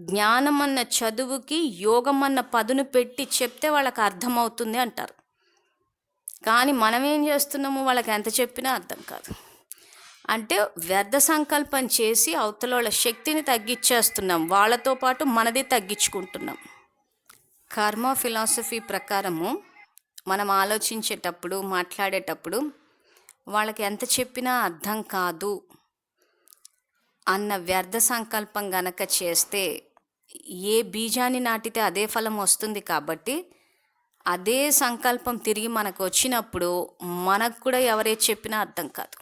జ్ఞానం అన్న చదువుకి యోగం అన్న పదును పెట్టి చెప్తే వాళ్ళకి అర్థమవుతుంది అంటారు. కానీ మనం ఏం చేస్తున్నాము, వాళ్ళకి ఎంత చెప్పినా అర్థం కాదు. అంటే వ్యర్థ సంకల్పం చేసి అవతల వాళ్ళ శక్తిని తగ్గించేస్తున్నాం, వాళ్ళతో పాటు మనది తగ్గించుకుంటున్నాం. కర్మ ఫిలాసఫీ ప్రకారము మనం ఆలోచించేటప్పుడు, మాట్లాడేటప్పుడు వాళ్ళకి ఎంత చెప్పినా అర్థం కాదు అన్న వ్యర్థ సంకల్పం గనక చేస్తే ఏ బీజాన్ని నాటితే అదే ఫలం వస్తుంది. కాబట్టి అదే సంకల్పం తిరిగి మనకు వచ్చినప్పుడు మనకు కూడా ఎవరే చెప్పినా అర్థం కాదు.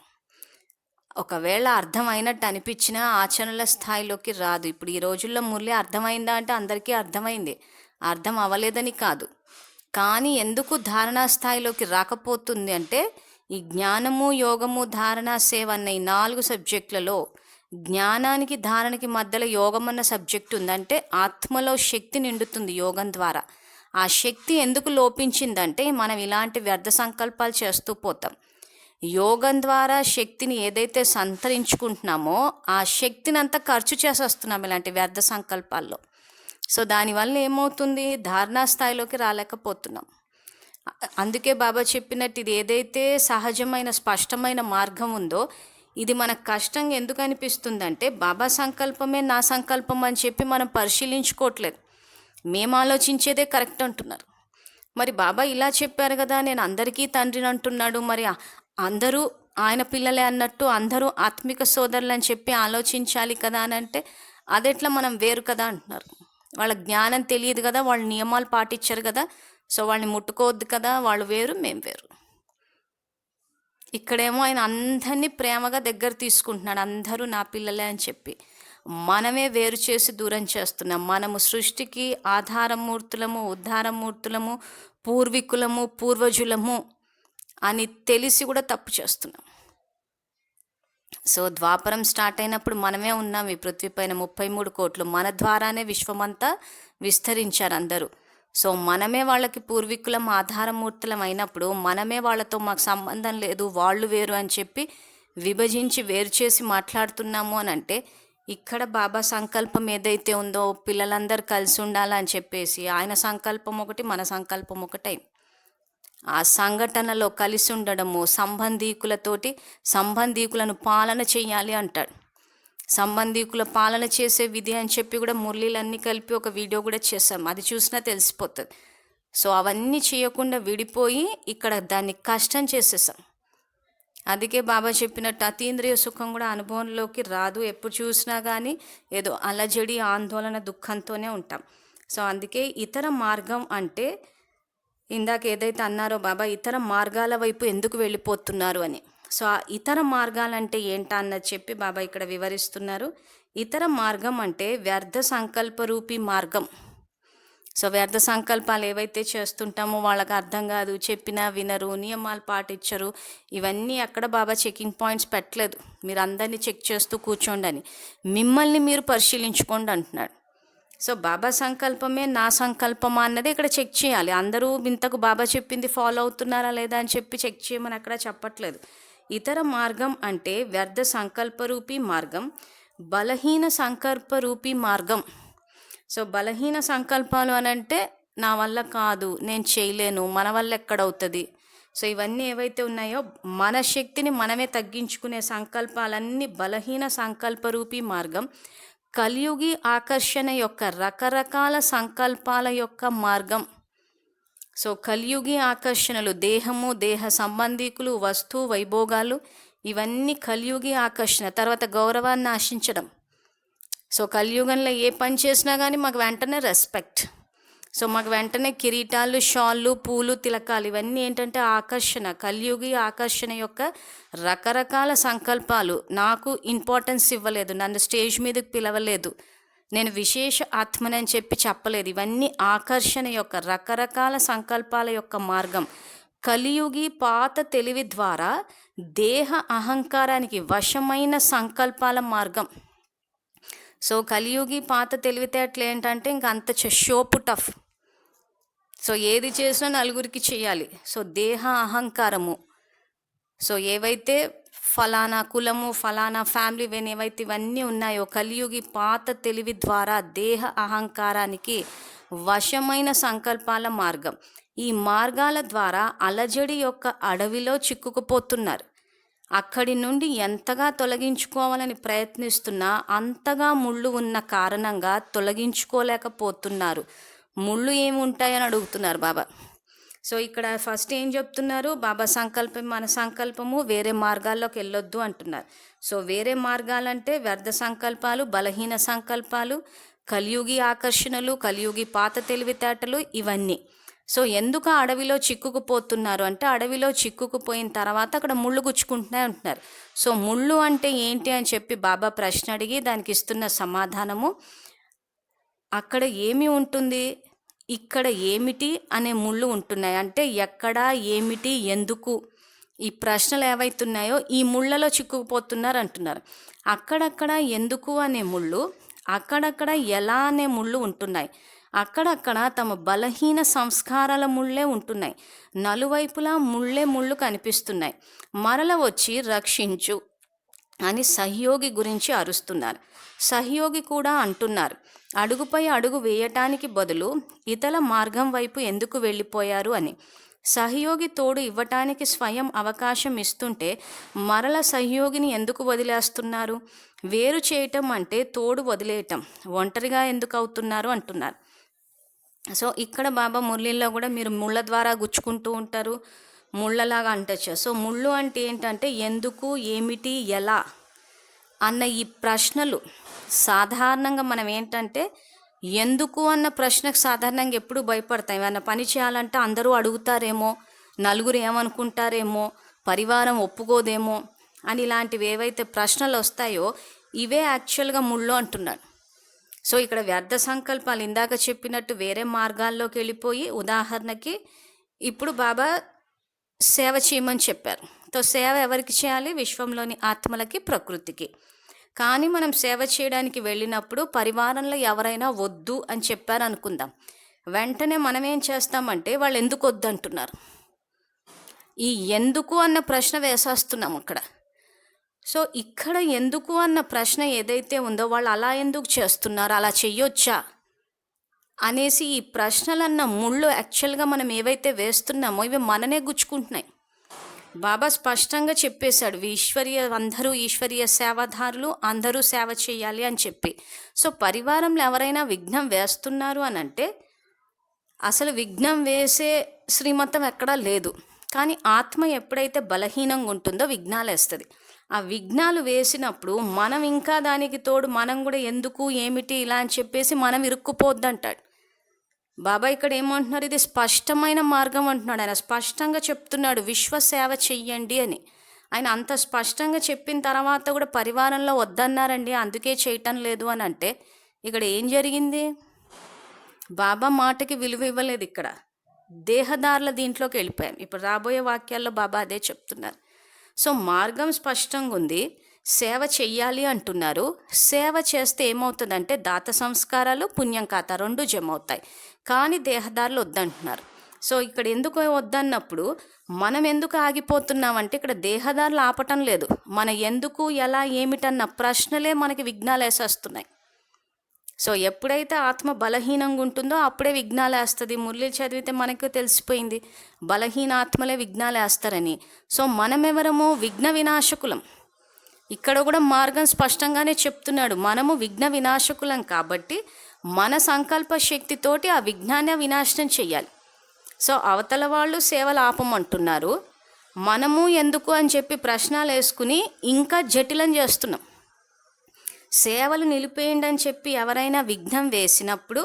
ఒకవేళ అర్థమైనట్టు అనిపించినా ఆచరణల స్థాయిలోకి రాదు. ఇప్పుడు ఈ రోజుల్లో మురళి అర్థమైందా అంటే అందరికీ అర్థమైంది, అర్థం అవ్వలేదని కాదు. కానీ ఎందుకు ధారణా స్థాయిలోకి రాకపోతుంది అంటే ఈ జ్ఞానము, యోగము, ధారణ, సేవ అన్న ఈ 4 సబ్జెక్టులలో జ్ఞానానికి, ధారణకి మధ్యలో యోగం అన్న సబ్జెక్ట్ ఉందంటే ఆత్మలో శక్తి నిండుతుంది యోగం ద్వారా. ఆ శక్తి ఎందుకు లోపించిందంటే మనం ఇలాంటి వ్యర్థ సంకల్పాలు చేస్తూ పోతాం. యోగం ద్వారా శక్తిని ఏదైతే సంతరించుకుంటున్నామో ఆ శక్తిని అంతా ఖర్చు చేసేస్తున్నాం ఇలాంటి వ్యర్థ సంకల్పాల్లో. సో దానివల్ల ఏమవుతుంది, ధారణా స్థాయిలోకి రాలేకపోతున్నాం. అందుకే బాబా చెప్పినట్టు ఇది ఏదైతే సహజమైన స్పష్టమైన మార్గం ఉందో ఇది మనకు కష్టంగా ఎందుకు అనిపిస్తుందంటే బాబా సంకల్పమే నా సంకల్పం అని చెప్పి మనం పరిశీలించుకోవట్లేదు. మేము ఆలోచించేదే కరెక్ట్ అంటున్నారు. మరి బాబా ఇలా చెప్పారు కదా, నేను అందరికీ తండ్రిని అంటున్నాడు, మరి అందరూ ఆయన పిల్లలే అన్నట్టు అందరూ ఆత్మిక సోదరులు అని చెప్పి ఆలోచించాలి కదా అని అంటే అదెట్లా మనం వేరు కదా అంటున్నారు. వాళ్ళ జ్ఞానం తెలియదు కదా, వాళ్ళు నియమాలు పాటించారు కదా, సో వాళ్ళని ముట్టుకోవద్దు కదా, వాళ్ళు వేరు, మేము వేరు. ఇక్కడేమో ఆయన అందరినీ ప్రేమగా దగ్గర తీసుకుంటున్నాడు, అందరూ నా పిల్లలే అని చెప్పి. మనమే వేరు చేసి దూరం చేస్తున్నాం. మనము సృష్టికి ఆధారమూర్తులము, ఉద్ధారమూర్తులము, పూర్వీకులము, పూర్వజులము అని తెలిసి కూడా తప్పు చేస్తున్నాం. సో ద్వాపరం స్టార్ట్ అయినప్పుడు మనమే ఉన్నాం ఈ పృథ్వీ పైన 33 కోట్లు, మన ద్వారానే విశ్వమంతా విస్తరించారు అందరూ. సో మనమే వాళ్ళకి పూర్వీకులం, ఆధారమూర్తులం అయినప్పుడు మనమే వాళ్ళతో మాకు సంబంధం లేదు, వాళ్ళు వేరు అని చెప్పి విభజించి వేరు చేసి మాట్లాడుతున్నాము అని అంటే ఇక్కడ బాబా సంకల్పం ఏదైతే ఉందో పిల్లలందరూ కలిసి ఉండాలని చెప్పేసి ఆయన సంకల్పం ఒకటి, మన సంకల్పం ఒకటై ఆ సంఘటనలో కలిసి ఉండడము, సంబంధీకులను పాలన చేయాలి అంటాడు. సంబంధీకుల పాలన చేసే విధి అని చెప్పి కూడా మురళీలన్నీ కలిపి ఒక వీడియో కూడా చేసాం, అది చూసినా తెలిసిపోతుంది. సో అవన్నీ చేయకుండా విడిపోయి ఇక్కడ దాన్ని కష్టం చేసేసాం. అందుకే బాబా చెప్పినట్టు అతీంద్రియ సుఖం కూడా అనుభవంలోకి రాదు. ఎప్పుడు చూసినా కానీ ఏదో అలజడి, ఆందోళన, దుఃఖంతోనే ఉంటాం. సో అందుకే ఇతర మార్గం అంటే ఇందాక ఏదైతే అన్నారో బాబా ఇతర మార్గాల వైపు ఎందుకు వెళ్ళిపోతున్నారు అని. సో ఆ ఇతర మార్గాలంటే ఏంటా అన్నది చెప్పి బాబా ఇక్కడ వివరిస్తున్నారు. ఇతర మార్గం అంటే వ్యర్థ సంకల్పరూపీ మార్గం. సో వ్యర్థ సంకల్పాలు ఏవైతే చేస్తుంటామో వాళ్ళకి అర్థం కాదు, చెప్పినా వినరు, నియమాలు పాటించరు. ఇవన్నీ అక్కడ బాబా చెకింగ్ పాయింట్స్ పెట్టలేదు, మీరు అందరినీ చెక్ చేస్తూ కూర్చోండి అని. మిమ్మల్ని మీరు పరిశీలించుకోండి అంటున్నాడు. సో బాబా సంకల్పమే నా సంకల్పమా అన్నది ఇక్కడ చెక్ చేయాలి. అందరూ ఇంతకు బాబా చెప్పింది ఫాలో అవుతున్నారా లేదా అని చెప్పి చెక్ చేయమని అక్కడ చెప్పట్లేదు. ఇతర మార్గం అంటే వ్యర్థ సంకల్పరూపీ మార్గం, బలహీన సంకల్పరూపీ మార్గం. సో బలహీన సంకల్పాలు అని అంటే నా వల్ల కాదు, నేను చేయలేను, మన వల్ల ఎక్కడవుతుంది. సో ఇవన్నీ ఏవైతే ఉన్నాయో మన శక్తిని మనమే తగ్గించుకునే సంకల్పాలన్నీ బలహీన సంకల్పరూపీ మార్గం. కలియుగి ఆకర్షణ యొక్క రకరకాల సంకల్పాల యొక్క మార్గం. సో కలియుగి ఆకర్షణలు, దేహము, దేహ సంబంధీకులు, వస్తు వైభోగాలు, ఇవన్నీ కలియుగి ఆకర్షణ. తర్వాత గౌరవాన్ని ఆశించడం. సో కలియుగంలో ఏ పని చేసినా కానీ మాకు వెంటనే రెస్పెక్ట్. సో మాకు వెంటనే కిరీటాలు, షాళ్ళు, పూలు, తిలకాలు, ఇవన్నీ ఏంటంటే ఆకర్షణ, కలియుగి ఆకర్షణ యొక్క రకరకాల సంకల్పాలు. నాకు ఇంపార్టెన్స్ ఇవ్వలేదు, నన్ను స్టేజ్ మీదకి పిలవలేదు, నేను విశేష ఆత్మని అని చెప్పి చెప్పలేదు. ఇవన్నీ ఆకర్షణ యొక్క రకరకాల సంకల్పాల యొక్క మార్గం. కలియుగి పాత తెలివి ద్వారా దేహ అహంకారానికి వశమైన సంకల్పాల మార్గం. సో కలియుగి పాత తెలివితేటలు ఏంటంటే ఇంక అంత షోపు టఫ్. సో ఏది చేసినా నలుగురికి చేయాలి. సో దేహ అహంకారము, సో ఏవైతే ఫలానా కులము ఫలానా ఫ్యామిలీ ఏవైతే ఇవన్నీ ఉన్నాయో కలియుగి పాత తెలివి ద్వారా దేహ అహంకారానికి వశమైన సంకల్పాల మార్గం. ఈ మార్గాల ద్వారా అలజడి యొక్క అడవిలో చిక్కుకుపోతున్నారు. అక్కడి నుండి ఎంతగా తొలగించుకోవాలని ప్రయత్నిస్తున్నా అంతగా ముళ్ళు ఉన్న కారణంగా తొలగించుకోలేకపోతున్నారు. ముళ్ళు ఏముంటాయని అడుగుతున్నారు బాబా. సో ఇక్కడ ఫస్ట్ ఏం చెప్తున్నారు, బాబా సంకల్పం మన సంకల్పము, వేరే మార్గాల్లోకి వెళ్ళొద్దు అంటున్నారు. సో వేరే మార్గాలంటే వ్యర్థ సంకల్పాలు, బలహీన సంకల్పాలు, కలియుగి ఆకర్షణలు, కలియుగి పాత తెలివితేటలు ఇవన్నీ. సో ఎందుకు అడవిలో చిక్కుకుపోతున్నారు అంటే అడవిలో చిక్కుకుపోయిన తర్వాత అక్కడ ముళ్ళు గుచ్చుకుంటున్నాయి అంటున్నారు. సో ముళ్ళు అంటే ఏంటి అని చెప్పి బాబా ప్రశ్న అడిగి దానికి ఇస్తున్న సమాధానము, అక్కడ ఏమి ఉంటుంది, ఇక్కడ ఏమిటి అనే ముళ్ళు ఉంటున్నాయి. అంటే ఎక్కడ, ఏమిటి, ఎందుకు ఈ ప్రశ్నలు ఏవైతున్నాయో ఈ ముళ్ళలో చిక్కుకుపోతున్నారు అంటున్నారు. అక్కడక్కడ ఎందుకు అనే ముళ్ళు, అక్కడక్కడ ఎలా అనే ముళ్ళు ఉంటున్నాయి. అక్కడక్కడ తమ బలహీన సంస్కారాల ముళ్ళే ఉంటున్నాయి. నలువైపులా ముళ్ళు కనిపిస్తున్నాయి. మరల వచ్చి రక్షించు అని సహయోగి గురించి అరుస్తున్నారు. సహయోగి కూడా అంటున్నారు, అడుగుపై అడుగు వేయటానికి బదులు ఇతల మార్గం వైపు ఎందుకు వెళ్ళిపోయారు అని. సహయోగి తోడు ఇవ్వటానికి స్వయం అవకాశం ఇస్తుంటే మరల సహయోగిని ఎందుకు వదిలేస్తున్నారు. వేరు చేయటం అంటే తోడు వదిలేయటం, ఒంటరిగా ఎందుకు అవుతున్నారు అంటున్నారు. సో ఇక్కడ బాబా మురళీల్లో కూడా మీరు ముళ్ళ ద్వారా గుచ్చుకుంటూ ఉంటారు, ముళ్ళలాగా అంటచ్చు. సో ముళ్ళు అంటే ఏంటంటే ఎందుకు, ఏమిటి, ఎలా అన్న ఈ ప్రశ్నలు సాధారణంగా మనం ఏంటంటే ఎందుకు అన్న ప్రశ్నకు సాధారణంగా ఎప్పుడు భయపడతాం. ఏమన్నా పని చేయాలంటే అందరూ అడుగుతారేమో, నలుగురు ఏమనుకుంటారేమో, పరివారం ఒప్పుకోదేమో అని ఇలాంటివి ఏవైతే ప్రశ్నలు వస్తాయో ఇవే యాక్చువల్గా ముళ్ళు అంటున్నాడు. సో ఇక్కడ వ్యర్థ సంకల్పాలు ఇందాక చెప్పినట్టు వేరే మార్గాల్లోకి వెళ్ళిపోయి, ఉదాహరణకి ఇప్పుడు బాబా సేవ చేయమని చెప్పారు. సో సేవ ఎవరికి చేయాలి, విశ్వంలోని ఆత్మలకి, ప్రకృతికి. కానీ మనం సేవ చేయడానికి వెళ్ళినప్పుడు పరివారంలో ఎవరైనా వద్దు అని చెప్పారు అనుకుందాం. వెంటనే మనం ఏం చేస్తామంటే వాళ్ళు ఎందుకు వద్దు అంటున్నారు, ఈ ఎందుకు అన్న ప్రశ్న వేసేస్తున్నాం అక్కడ. సో ఇక్కడ ఎందుకు అన్న ప్రశ్న ఏదైతే ఉందో వాళ్ళు అలా ఎందుకు చేస్తున్నారు, అలా చెయ్యొచ్చా అనేసి ఈ ప్రశ్నలన్న ముళ్ళు యాక్చువల్గా మనం ఏవైతే వేస్తున్నామో ఇవి మననే గుచ్చుకుంటున్నాయి. బాబా స్పష్టంగా చెప్పేశాడు, అందరూ ఈశ్వరీయ సేవాదారులు, అందరూ సేవ చేయాలి అని చెప్పి. సో పరివారంలో ఎవరైనా విఘ్నం వేస్తున్నారు అని అంటే అసలు విఘ్నం వేసే శ్రీమతం ఎక్కడా లేదు. కానీ ఆత్మ ఎప్పుడైతే బలహీనంగా ఉంటుందో విఘ్నాలు వేస్తుంది. ఆ విఘ్నాలు వేసినప్పుడు మనం ఇంకా దానికి తోడు మనం కూడా ఎందుకు, ఏమిటి ఇలా అని చెప్పేసి మనం ఇరుక్కుపోద్దంటాడు బాబా. ఇక్కడ ఏమంటున్నారు, ఇది స్పష్టమైన మార్గం అంటున్నాడు. ఆయన స్పష్టంగా చెప్తున్నాడు విశ్వ సేవ చెయ్యండి అని. ఆయన అంత స్పష్టంగా చెప్పిన తర్వాత కూడా పరివారంలో వద్దన్నారండి, అందుకే చేయటం లేదు అని అంటే ఇక్కడ ఏం జరిగింది, బాబా మాటకి విలువ ఇవ్వలేదు. ఇక్కడ దేహదారుల దీంట్లోకి వెళ్ళిపోయాం. ఇప్పుడు రాబోయే వాక్యాల్లో బాబా అదే చెప్తున్నారు. సో మార్గం స్పష్టంగా ఉంది, సేవ చెయ్యాలి అంటున్నారు. సేవ చేస్తే ఏమవుతుందంటే దాత సంస్కారాలు, పుణ్యం ఖాతా రెండు జమ అవుతాయి. కానీ దేహదారులు వద్దంటున్నారు. సో ఇక్కడ ఎందుకు వద్దన్నప్పుడు మనం ఎందుకు ఆగిపోతున్నామంటే ఇక్కడ దేహదారులు ఆపటం లేదు, మన ఎందుకు, ఎలా, ఏమిటన్న ప్రశ్నలే మనకి విఘ్నాలు వేసేస్తున్నాయి. సో ఎప్పుడైతే ఆత్మ బలహీనంగా ఉంటుందో అప్పుడే విఘ్నాలు వేస్తుంది. మురళి చదివితే మనకు తెలిసిపోయింది బలహీన ఆత్మలే విఘ్నాలు వేస్తారని. సో మనమెవరము, విఘ్న వినాశకులం. ఇక్కడ కూడా మార్గం స్పష్టంగానే చెప్తున్నాడు, మనము విఘ్న వినాశకులం కాబట్టి మన సంకల్ప శక్తితోటి ఆ విఘ్నాన్ని వినాశనం చెయ్యాలి. సో అవతల వాళ్ళు సేవలు ఆపమంటున్నారు, మనము ఎందుకు అని చెప్పి ప్రశ్నలు వేసుకుని ఇంకా జటిలం చేస్తున్నాం. సేవలు నిలిపేయండి అని చెప్పి ఎవరైనా విఘ్నం వేసినప్పుడు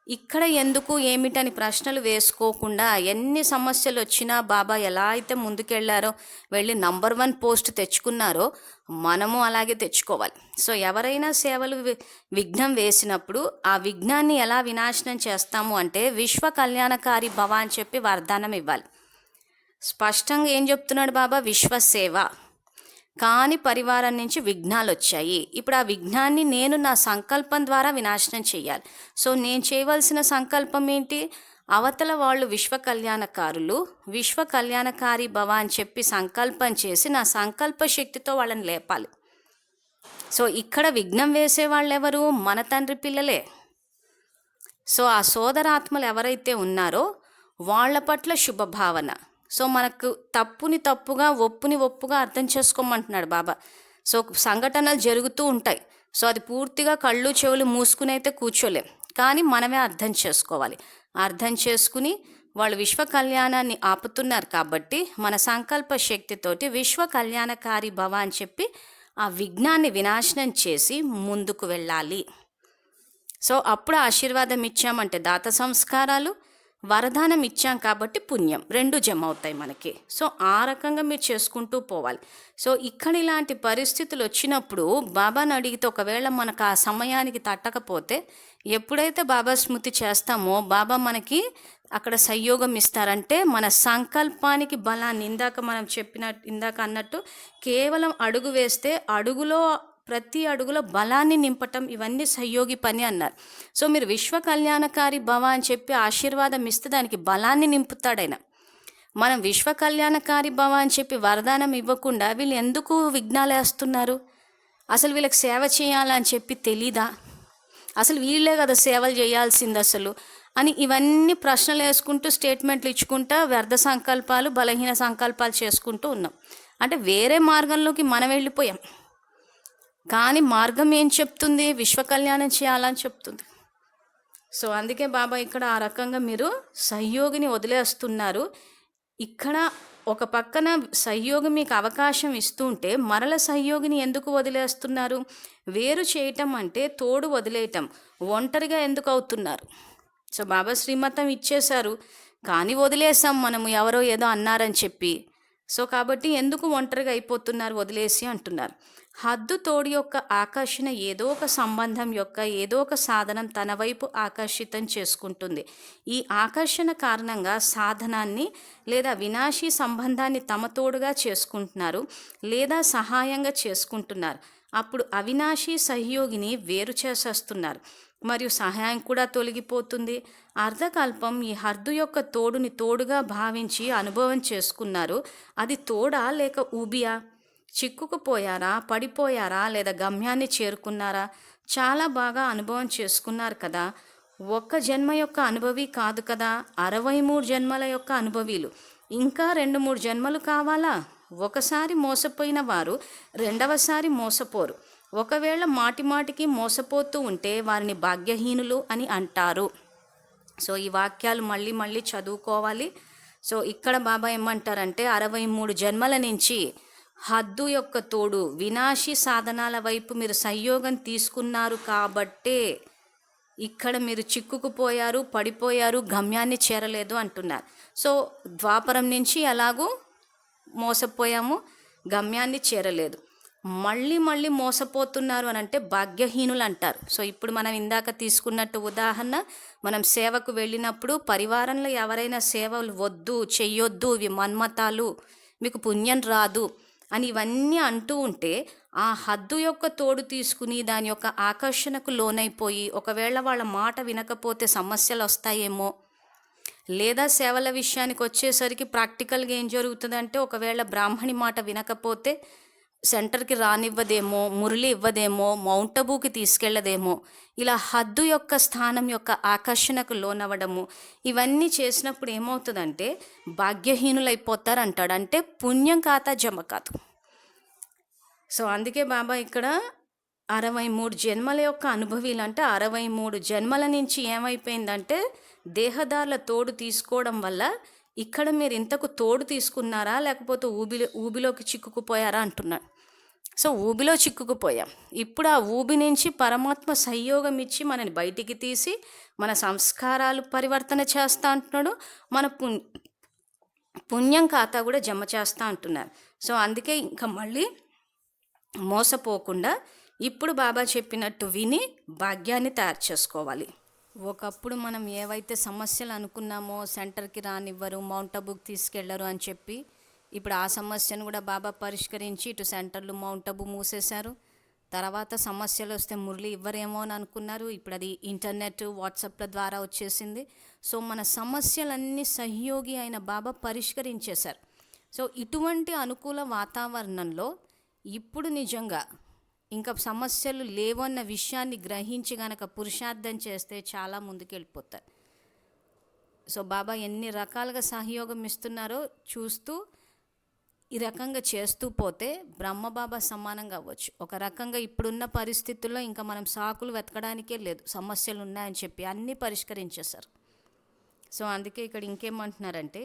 ఇక్కడ ఎందుకు, ఏమిటని ప్రశ్నలు వేసుకోకుండా ఎన్ని సమస్యలు వచ్చినా బాబా ఎలా అయితే ముందుకెళ్లారో, వెళ్ళి నంబర్ 1 పోస్ట్ తెచ్చుకున్నారో మనము అలాగే తెచ్చుకోవాలి. సో ఎవరైనా సేవలు విఘ్నం వేసినప్పుడు ఆ విఘ్నాన్ని ఎలా వినాశనం చేస్తాము అంటే విశ్వ కళ్యాణకారి భవ అని చెప్పి వరదానం ఇవ్వాలి. స్పష్టంగా ఏం చెప్తున్నాడు బాబా? విశ్వసేవ. కానీ పరివారం నుంచి విఘ్నాలు వచ్చాయి. ఇప్పుడు ఆ విఘ్నాన్ని నేను నా సంకల్పం ద్వారా వినాశనం చేయాలి. సో నేను చేయవలసిన సంకల్పం ఏంటి? అవతల వాళ్ళు విశ్వ కళ్యాణకారులు, విశ్వ కళ్యాణకారి భవ అని చెప్పి సంకల్పం చేసి నా సంకల్ప శక్తితో వాళ్ళని లేపాలి. సో ఇక్కడ విఘ్నం వేసే వాళ్ళు ఎవరు? మన తండ్రి పిల్లలే. సో ఆ సోదరాత్మలు ఎవరైతే ఉన్నారో వాళ్ళ పట్ల శుభభావన. సో మనకు తప్పుని తప్పుగా, ఒప్పుని ఒప్పుగా అర్థం చేసుకోమంటున్నాడు బాబా. సో సంఘటనలు జరుగుతూ ఉంటాయి. సో అది పూర్తిగా కళ్ళు చెవులు మూసుకుని అయితే కూర్చోలేం, కానీ మనమే అర్థం చేసుకోవాలి. అర్థం చేసుకుని వాళ్ళు విశ్వ కళ్యాణాన్ని ఆపుతున్నారు కాబట్టి మన సంకల్ప శక్తితోటి విశ్వ కళ్యాణకారి భవ అని చెప్పి ఆ విఘ్నాన్ని వినాశనం చేసి ముందుకు వెళ్ళాలి. సో అప్పుడు ఆశీర్వాదం ఇచ్చామంటే దాత సంస్కారాలు, వరదానం ఇచ్చాం కాబట్టి పుణ్యం రెండు జమ అవుతాయి మనకి. సో ఆ రకంగా మీరు చేసుకుంటూ పోవాలి. సో ఇక్కడ ఇలాంటి పరిస్థితులు వచ్చినప్పుడు బాబాని అడిగితే ఒకవేళ మనకు ఆ సమయానికి తట్టకపోతే, ఎప్పుడైతే బాబా స్మృతి చేస్తామో బాబా మనకి అక్కడ సంయోగం ఇస్తారంటే మన సంకల్పానికి బలాన్ని, ఇందాక అన్నట్టు కేవలం అడుగు వేస్తే అడుగులో ప్రతి అడుగులో బలాన్ని నింపటం, ఇవన్నీ సహయోగి పని అన్నారు. సో మీరు విశ్వ కళ్యాణకారి భవ అని చెప్పి ఆశీర్వాదం ఇస్తే దానికి బలాన్ని నింపుతాడైనా. మనం విశ్వ కళ్యాణకారి భవ అని చెప్పి వరదానం ఇవ్వకుండా వీళ్ళు ఎందుకు విఘ్నాలు వేస్తున్నారు? అసలు వీళ్ళకి సేవ చేయాలని చెప్పి తెలీదా? అసలు వీళ్ళే కదా సేవలు చేయాల్సింది అసలు అని ఇవన్నీ ప్రశ్నలు వేసుకుంటూ స్టేట్మెంట్లు ఇచ్చుకుంటా వ్యర్థ సంకల్పాలు, బలహీన సంకల్పాలు చేసుకుంటూ ఉన్నాం. అంటే వేరే మార్గంలోకి మనం వెళ్ళిపోయాం. కానీ మార్గం ఏం చెప్తుంది? విశ్వ కళ్యాణం చేయాలని చెప్తుంది. సో అందుకే బాబా ఇక్కడ ఆ రకంగా మీరు సహయోగిని వదిలేస్తున్నారు. ఇక్కడ ఒక పక్కన సహయోగి మీకు అవకాశం ఇస్తుంటే మరల సహయోగిని ఎందుకు వదిలేస్తున్నారు? వేరు చేయటం అంటే తోడు వదిలేయటం. ఒంటరిగా ఎందుకు అవుతున్నారు? సో బాబా శ్రీమతం ఇచ్చేశారు, కానీ వదిలేసాం మనము, ఎవరో ఏదో అన్నారని చెప్పి. సో కాబట్టి ఎందుకు ఒంటరిగా అయిపోతున్నారు వదిలేసి అంటున్నారు. హద్దు తోడు యొక్క ఆకర్షణ ఏదో ఒక సంబంధం యొక్క ఏదో ఒక సాధనం తన వైపు ఆకర్షితం చేసుకుంటుంది. ఈ ఆకర్షణ కారణంగా సాధనాన్ని లేదా వినాశీ సంబంధాన్ని తమ తోడుగా చేసుకుంటున్నారు లేదా సహాయంగా చేసుకుంటున్నారు. అప్పుడు అవినాశీ సహయోగిని వేరు చేసేస్తున్నారు మరియు సహాయం కూడా తొలగిపోతుంది. అర్ధకల్పం ఈ హద్దు యొక్క తోడుని తోడుగా భావించి అనుభవం చేసుకున్నారు. అది తోడా లేక ఊబియా? చిక్కుకుపోయారా, పడిపోయారా, లేదా గమ్యాన్ని చేరుకున్నారా? చాలా బాగా అనుభవం చేసుకున్నారు కదా. ఒక్క జన్మ యొక్క అనుభవి కాదు కదా, 63 జన్మల యొక్క అనుభవీలు. ఇంకా 2-3 జన్మలు కావాలా? ఒకసారి మోసపోయిన వారు రెండవసారి మోసపోరు. ఒకవేళ మాటిమాటికి మోసపోతూ ఉంటే వారిని భాగ్యహీనులు అని అంటారు. సో ఈ వాక్యాలు మళ్ళీ మళ్ళీ చదువుకోవాలి. సో ఇక్కడ బాబా ఏమంటారంటే 63 జన్మల నుంచి హద్దు యొక్క తోడు వినాశీ సాధనాల వైపు మీరు సంయోగం తీసుకున్నారు కాబట్టే ఇక్కడ మీరు చిక్కుకుపోయారు, పడిపోయారు, గమ్యాన్ని చేరలేదు అంటున్నారు. సో ద్వాపరం నుంచి ఎలాగూ మోసపోయాము, గమ్యాన్ని చేరలేదు. మళ్ళీ మళ్ళీ మోసపోతున్నారు అని అంటే భాగ్యహీనులు అంటారు. సో ఇప్పుడు మనం ఇందాక తీసుకున్నట్టు ఉదాహరణ, మనం సేవకు వెళ్ళినప్పుడు పరివారంలో ఎవరైనా సేవలు వద్దు, చెయ్యొద్దు, ఇవి మన్మతాలు, మీకు పుణ్యం రాదు అని ఇవన్నీ అంటూ ఉంటే ఆ హద్దు యొక్క తోడు తీసుకుని దాని యొక్క ఆకర్షణకు లోనైపోయి ఒకవేళ వాళ్ళ మాట వినకపోతే సమస్యలు వస్తాయేమో, లేదా సేవల విషయానికి వచ్చేసరికి ప్రాక్టికల్గా ఏం జరుగుతుందంటే ఒకవేళ బ్రాహ్మణి మాట వినకపోతే సెంటర్కి రానివ్వదేమో, మురళి ఇవ్వదేమో, మౌంట్ అబూకి తీసుకెళ్ళదేమో, ఇలా హద్దు యొక్క స్థానం యొక్క ఆకర్షణకు లోనవ్వడము, ఇవన్నీ చేసినప్పుడు ఏమవుతుందంటే భాగ్యహీనులైపోతారు అంటాడు. అంటే పుణ్యం ఖాతా జమ కాదు. సో అందుకే బాబా ఇక్కడ 63 జన్మల యొక్క అనుభవీలు అంటే 63 జన్మల నుంచి ఏమైపోయిందంటే దేహదారుల తోడు తీసుకోవడం వల్ల ఇక్కడ మీరు ఇంతకు తోడు తీసుకున్నారా లేకపోతే ఊబిలోకి చిక్కుకుపోయారా అంటున్నాడు. సో ఊబిలో చిక్కుకుపోయాం. ఇప్పుడు ఆ ఊబి నుంచి పరమాత్మ సంయోగం ఇచ్చి మనని బయటికి తీసి మన సంస్కారాలు పరివర్తన చేస్తా అంటున్నాడు. మన పుణ్యం ఖాతా కూడా జమ చేస్తా అంటున్నారు. సో అందుకే ఇంకా మళ్ళీ మోసపోకుండా ఇప్పుడు బాబా చెప్పినట్టు విని భాగ్యాన్ని తయారు చేసుకోవాలి. ఒకప్పుడు మనం ఏవైతే సమస్యలు అనుకున్నామో సెంటర్కి రానివ్వరు, మౌంట్ అబుకి తీసుకెళ్లరు అని చెప్పి ఇప్పుడు ఆ సమస్యను కూడా బాబా పరిష్కరించి ఇటు సెంటర్లు మౌంట్ అబు మూసేశారు. తర్వాత సమస్యలు వస్తే మురళి ఇవ్వరేమో అని అనుకున్నారు. ఇప్పుడు అది ఇంటర్నెట్ వాట్సాప్ల ద్వారా వచ్చేసింది. సో మన సమస్యలన్నీ సహయోగి అయిన బాబా పరిష్కరించేశారు. సో ఇటువంటి అనుకూల వాతావరణంలో ఇప్పుడు నిజంగా ఇంకా సమస్యలు లేవన్న విషయాన్ని గ్రహించి గనక పురుషార్థం చేస్తే చాలా ముందుకెళ్ళిపోతారు. సో బాబా ఎన్ని రకాలుగా సహయోగం ఇస్తున్నారో చూస్తూ ఈ రకంగా చేస్తూ పోతే బ్రహ్మబాబా సమానంగా అవ్వచ్చు. ఒక రకంగా ఇప్పుడున్న పరిస్థితుల్లో ఇంకా మనం సాకులు వెతకడానికే లేదు, సమస్యలు ఉన్నాయని చెప్పి అన్నీ పరిష్కరించేశారు. సో అందుకే ఇక్కడ ఇంకేమంటున్నారంటే,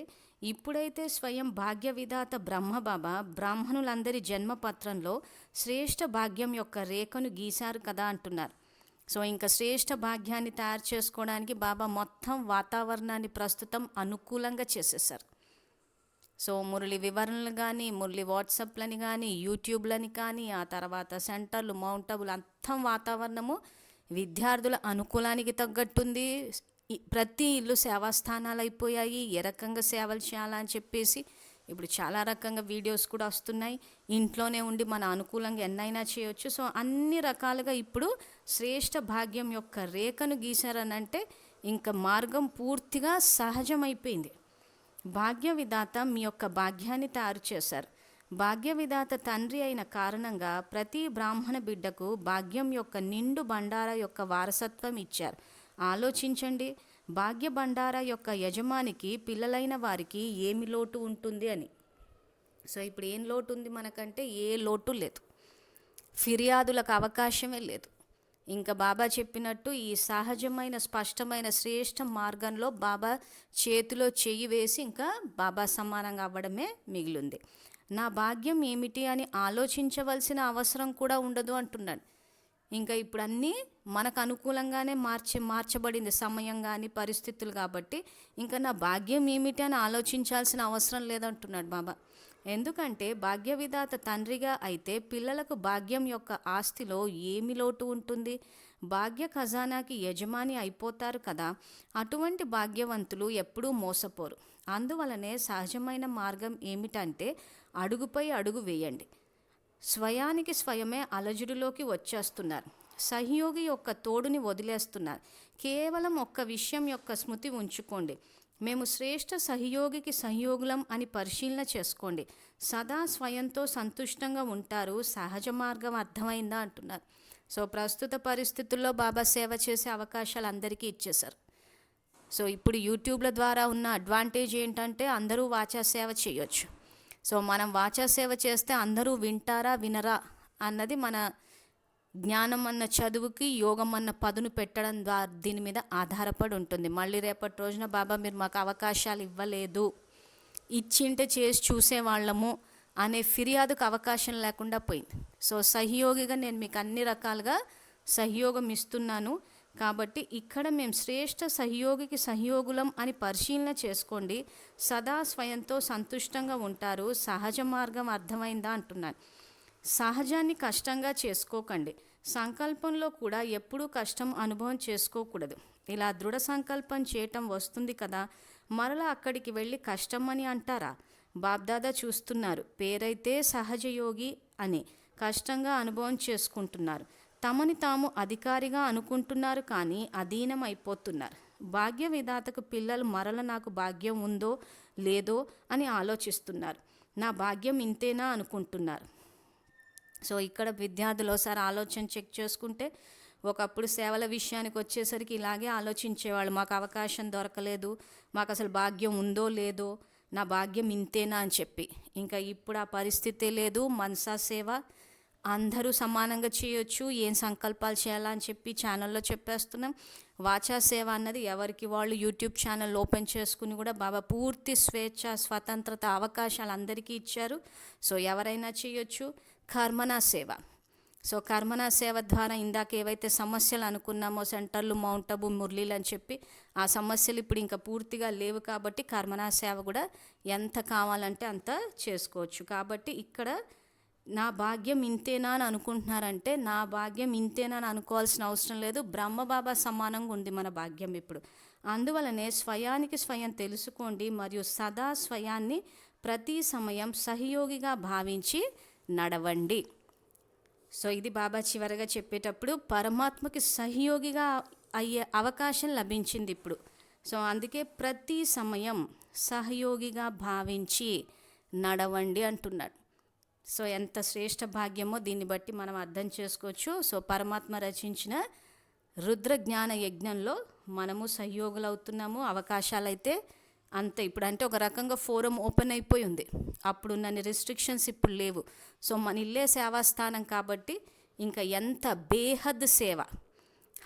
ఇప్పుడైతే స్వయం భాగ్య విధాత బ్రహ్మబాబా బ్రాహ్మణులందరి జన్మపత్రంలో శ్రేష్ఠ భాగ్యం యొక్క రేఖను గీశారు కదా అంటున్నారు. సో ఇంకా శ్రేష్ఠ భాగ్యాన్ని తయారు చేసుకోవడానికి బాబా మొత్తం వాతావరణాన్ని ప్రస్తుతం అనుకూలంగా చేసేసారు. సో మురళి వివరణలు కానీ, మురళి వాట్సాప్లని కానీ, యూట్యూబ్లని కానీ, ఆ తర్వాత సెంటర్లు మౌంట్ అబులు అంతం వాతావరణము విద్యార్థుల అనుకూలానికి తగ్గట్టుంది. ప్రతి ఇల్లు సేవాస్థానాలు అయిపోయాయి. ఏ రకంగా సేవలు చేయాలని చెప్పేసి ఇప్పుడు చాలా రకంగా వీడియోస్ కూడా వస్తున్నాయి. ఇంట్లోనే ఉండి మన అనుకూలంగా ఎన్నైనా చేయొచ్చు. సో అన్ని రకాలుగా ఇప్పుడు శ్రేష్ఠ భాగ్యం యొక్క రేఖను గీశారనంటే ఇంకా మార్గం పూర్తిగా సహజమైపోయింది. భాగ్య విధాత మీ యొక్క భాగ్యాన్ని తయారు చేశారు. భాగ్య విధాత తండ్రి అయిన కారణంగా ప్రతి బ్రాహ్మణ బిడ్డకు భాగ్యం యొక్క నిండు బండారా యొక్క వారసత్వం ఇచ్చారు. ఆలోచించండి, భాగ్య బండారా యొక్క యజమానికి పిల్లలైన వారికి ఏమి లోటు ఉంటుంది అని. సో ఇప్పుడు ఏం లోటు ఉంది మనకంటే ఏ లోటు లేదు, ఫిర్యాదులకు అవకాశమే లేదు. ఇంకా బాబా చెప్పినట్టు ఈ సహజమైన స్పష్టమైన శ్రేష్ఠ మార్గంలో బాబా చేతిలో చెయ్యి వేసి ఇంకా బాబా సమానంగా అవ్వడమే మిగిలింది. నా భాగ్యం ఏమిటి అని ఆలోచించవలసిన అవసరం కూడా ఉండదు అంటున్నాడు. ఇంకా ఇప్పుడు అన్నీ మనకు అనుకూలంగానే మార్చబడింది సమయం కానీ పరిస్థితులు. కాబట్టి ఇంకా నా భాగ్యం ఏమిటి అని ఆలోచించాల్సిన అవసరం లేదంటున్నాడు బాబా. ఎందుకంటే భాగ్య విధాత తండ్రిగా అయితే పిల్లలకు భాగ్యం యొక్క ఆస్తిలో ఏమి లోటు ఉంటుంది? భాగ్య ఖజానాకి యజమాని అయిపోతారు కదా. అటువంటి భాగ్యవంతులు ఎప్పుడూ మోసపోరు. అందువలనే సహజమైన మార్గం ఏమిటంటే అడుగుపై అడుగు వేయండి. స్వయానికి స్వయమే అలజడిలోకి వచ్చేస్తున్నారు. సహయోగి యొక్క తోడుని వదిలేస్తున్నారు. కేవలం ఒక్క విషయం యొక్క స్మృతి ఉంచుకోండి, మేము శ్రేష్ఠ సహయోగికి సహయోగులం అని పరిశీలన చేసుకోండి. సదా స్వయంతో సంతుష్టంగా ఉంటారు. సహజ మార్గం అర్థమైందా అంటున్నారు. సో ప్రస్తుత పరిస్థితుల్లో బాబా సేవ చేసే అవకాశాలు అందరికీ ఇచ్చేశారు. సో ఇప్పుడు యూట్యూబ్ల ద్వారా ఉన్న అడ్వాంటేజ్ ఏంటంటే అందరూ వాచా సేవ చేయొచ్చు. సో మనం వాచా సేవ చేస్తే అందరూ వింటారా వినరా అన్నది మన జ్ఞానం అన్న చదువుకి యోగం అన్న పదును పెట్టడం ద్వారా దీని మీద ఆధారపడి ఉంటుంది. మళ్ళీ రేపటి రోజున బాబా మీరు మాకు అవకాశాలు ఇవ్వలేదు, ఇచ్చింటే చేసి చూసేవాళ్ళము అనే ఫిర్యాదుకు అవకాశం లేకుండా పోయింది. సో సహయోగిగా నేను మీకు అన్ని రకాలుగా సహయోగం ఇస్తున్నాను. కాబట్టి ఇక్కడ మేము శ్రేష్ఠ సహయోగికి సహయోగులం అని పరిశీలన చేసుకోండి. సదా స్వయంతో సంతుష్టంగా ఉంటారు. సహజ మార్గం అర్థమైందా అంటున్నాను. సహజాన్ని కష్టంగా చేసుకోకండి. సంకల్పంలో కూడా ఎప్పుడూ కష్టం అనుభవం చేసుకోకూడదు. ఇలా దృఢ సంకల్పం చేయటం వస్తుంది కదా, మరలా అక్కడికి వెళ్ళి కష్టం అని అంటారా? బాబ్దాదా చూస్తున్నారు, పేరైతే సహజయోగి అని కష్టంగా అనుభవం చేసుకుంటున్నారు. తమని తాము అధికారిగా అనుకుంటున్నారు కానీ అధీనం అయిపోతున్నారు. భాగ్య విధాతకు పిల్లలు మరల నాకు భాగ్యం ఉందో లేదో అని ఆలోచిస్తున్నారు. నా భాగ్యం ఇంతేనా అనుకుంటున్నారు. సో ఇక్కడ విద్యార్థులు ఒకసారి ఆలోచన చెక్ చేసుకుంటే ఒకప్పుడు సేవల విషయానికి వచ్చేసరికి ఇలాగే ఆలోచించేవాళ్ళు, మాకు అవకాశం దొరకలేదు, మాకు అసలు భాగ్యం ఉందో లేదో, నా భాగ్యం ఇంతేనా అని చెప్పి. ఇంకా ఇప్పుడు ఆ పరిస్థితే లేదు. మనసా సేవ అందరూ సమానంగా చేయొచ్చు. ఏం సంకల్పాలు చేయాలని చెప్పి ఛానల్లో చెప్పేస్తున్నాం. వాచా సేవ అన్నది ఎవరికి వాళ్ళు యూట్యూబ్ ఛానల్ ఓపెన్ చేసుకుని కూడా బాబా పూర్తి స్వేచ్ఛ స్వతంత్రత అవకాశాలు అందరికీ ఇచ్చారు. సో ఎవరైనా చేయొచ్చు. కర్మనా సేవ. సో కర్మనా సేవ ద్వారా ఇందాక ఏవైతే సమస్యలు అనుకున్నామో సెంటర్లు మౌంట్ అబు మురళీలు అని చెప్పి ఆ సమస్యలు ఇప్పుడు ఇంకా పూర్తిగా లేవు. కాబట్టి కర్మనా సేవ కూడా ఎంత కావాలంటే అంత చేసుకోవచ్చు. కాబట్టి ఇక్కడ నా భాగ్యం ఇంతేనా అని అనుకుంటున్నారంటే నా భాగ్యం ఇంతేనా అని అనుకోవాల్సిన అవసరం లేదు. బ్రహ్మబాబా సమానంగా ఉంది మన భాగ్యం ఇప్పుడు. అందువలనే స్వయానికి స్వయం తెలుసుకోండి మరియు సదా స్వయాన్ని ప్రతి సమయం సహయోగిగా భావించి నడవండి. సో ఇది బాబా చివరగా చెప్పేటప్పుడు పరమాత్మకి సహయోగిగా అయ్యే అవకాశం లభించింది ఇప్పుడు. సో అందుకే ప్రతి సమయం సహయోగిగా భావించి నడవండి అంటున్నాడు. సో ఎంత శ్రేష్ఠ భాగ్యమో దీన్ని బట్టి మనం అర్థం చేసుకోవచ్చు. సో పరమాత్మ రచించిన రుద్ర జ్ఞాన యజ్ఞంలో మనము సహయోగులు అవుతున్నాము. అవకాశాలైతే అంత ఇప్పుడు అంటే ఒక రకంగా ఫోరం ఓపెన్ అయిపోయి ఉంది. అప్పుడు నన్ను రిస్ట్రిక్షన్స్ ఇప్పుడు లేవు. సో మన ఇల్లే సేవాస్థానం కాబట్టి ఇంకా ఎంత బేహద్ సేవ,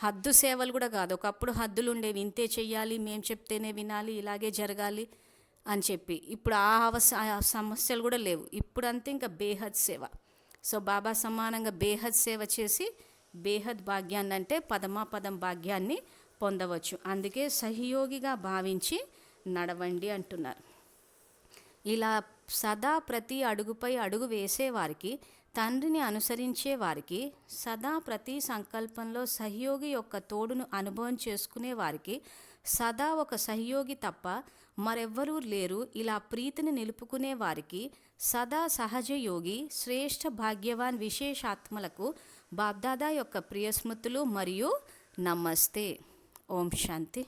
హద్దు సేవలు కూడా కాదు. ఒకప్పుడు హద్దులు ఉండేవి, ఇంతే చెయ్యాలి, మేము చెప్తేనే వినాలి, ఇలాగే జరగాలి అని చెప్పి. ఇప్పుడు ఆ సమస్యలు కూడా లేవు. ఇప్పుడంతే ఇంకా బేహద్ సేవ. సో బాబా సమానంగా బేహద్ సేవ చేసి బేహద్ భాగ్యాన్ని అంటే పదమాపదం భాగ్యాన్ని పొందవచ్చు. అందుకే సహయోగిగా భావించి నడవండి అంటున్నారు. ఇలా సదా ప్రతి అడుగుపై అడుగు వేసేవారికి, తండ్రిని అనుసరించే వారికి, సదా ప్రతి సంకల్పంలో సహయోగి యొక్క తోడును అనుభవం చేసుకునే వారికి, సదా ఒక సహయోగి తప్ప మరెవ్వరూ లేరు ఇలా ప్రీతిని నిలుపుకునే వారికి, సదా సహజయోగి శ్రేష్ఠ భాగ్యవాన్ విశేషాత్మలకు బాబ్దాదా యొక్క ప్రియస్మృతులు మరియు నమస్తే. ఓం శాంతి.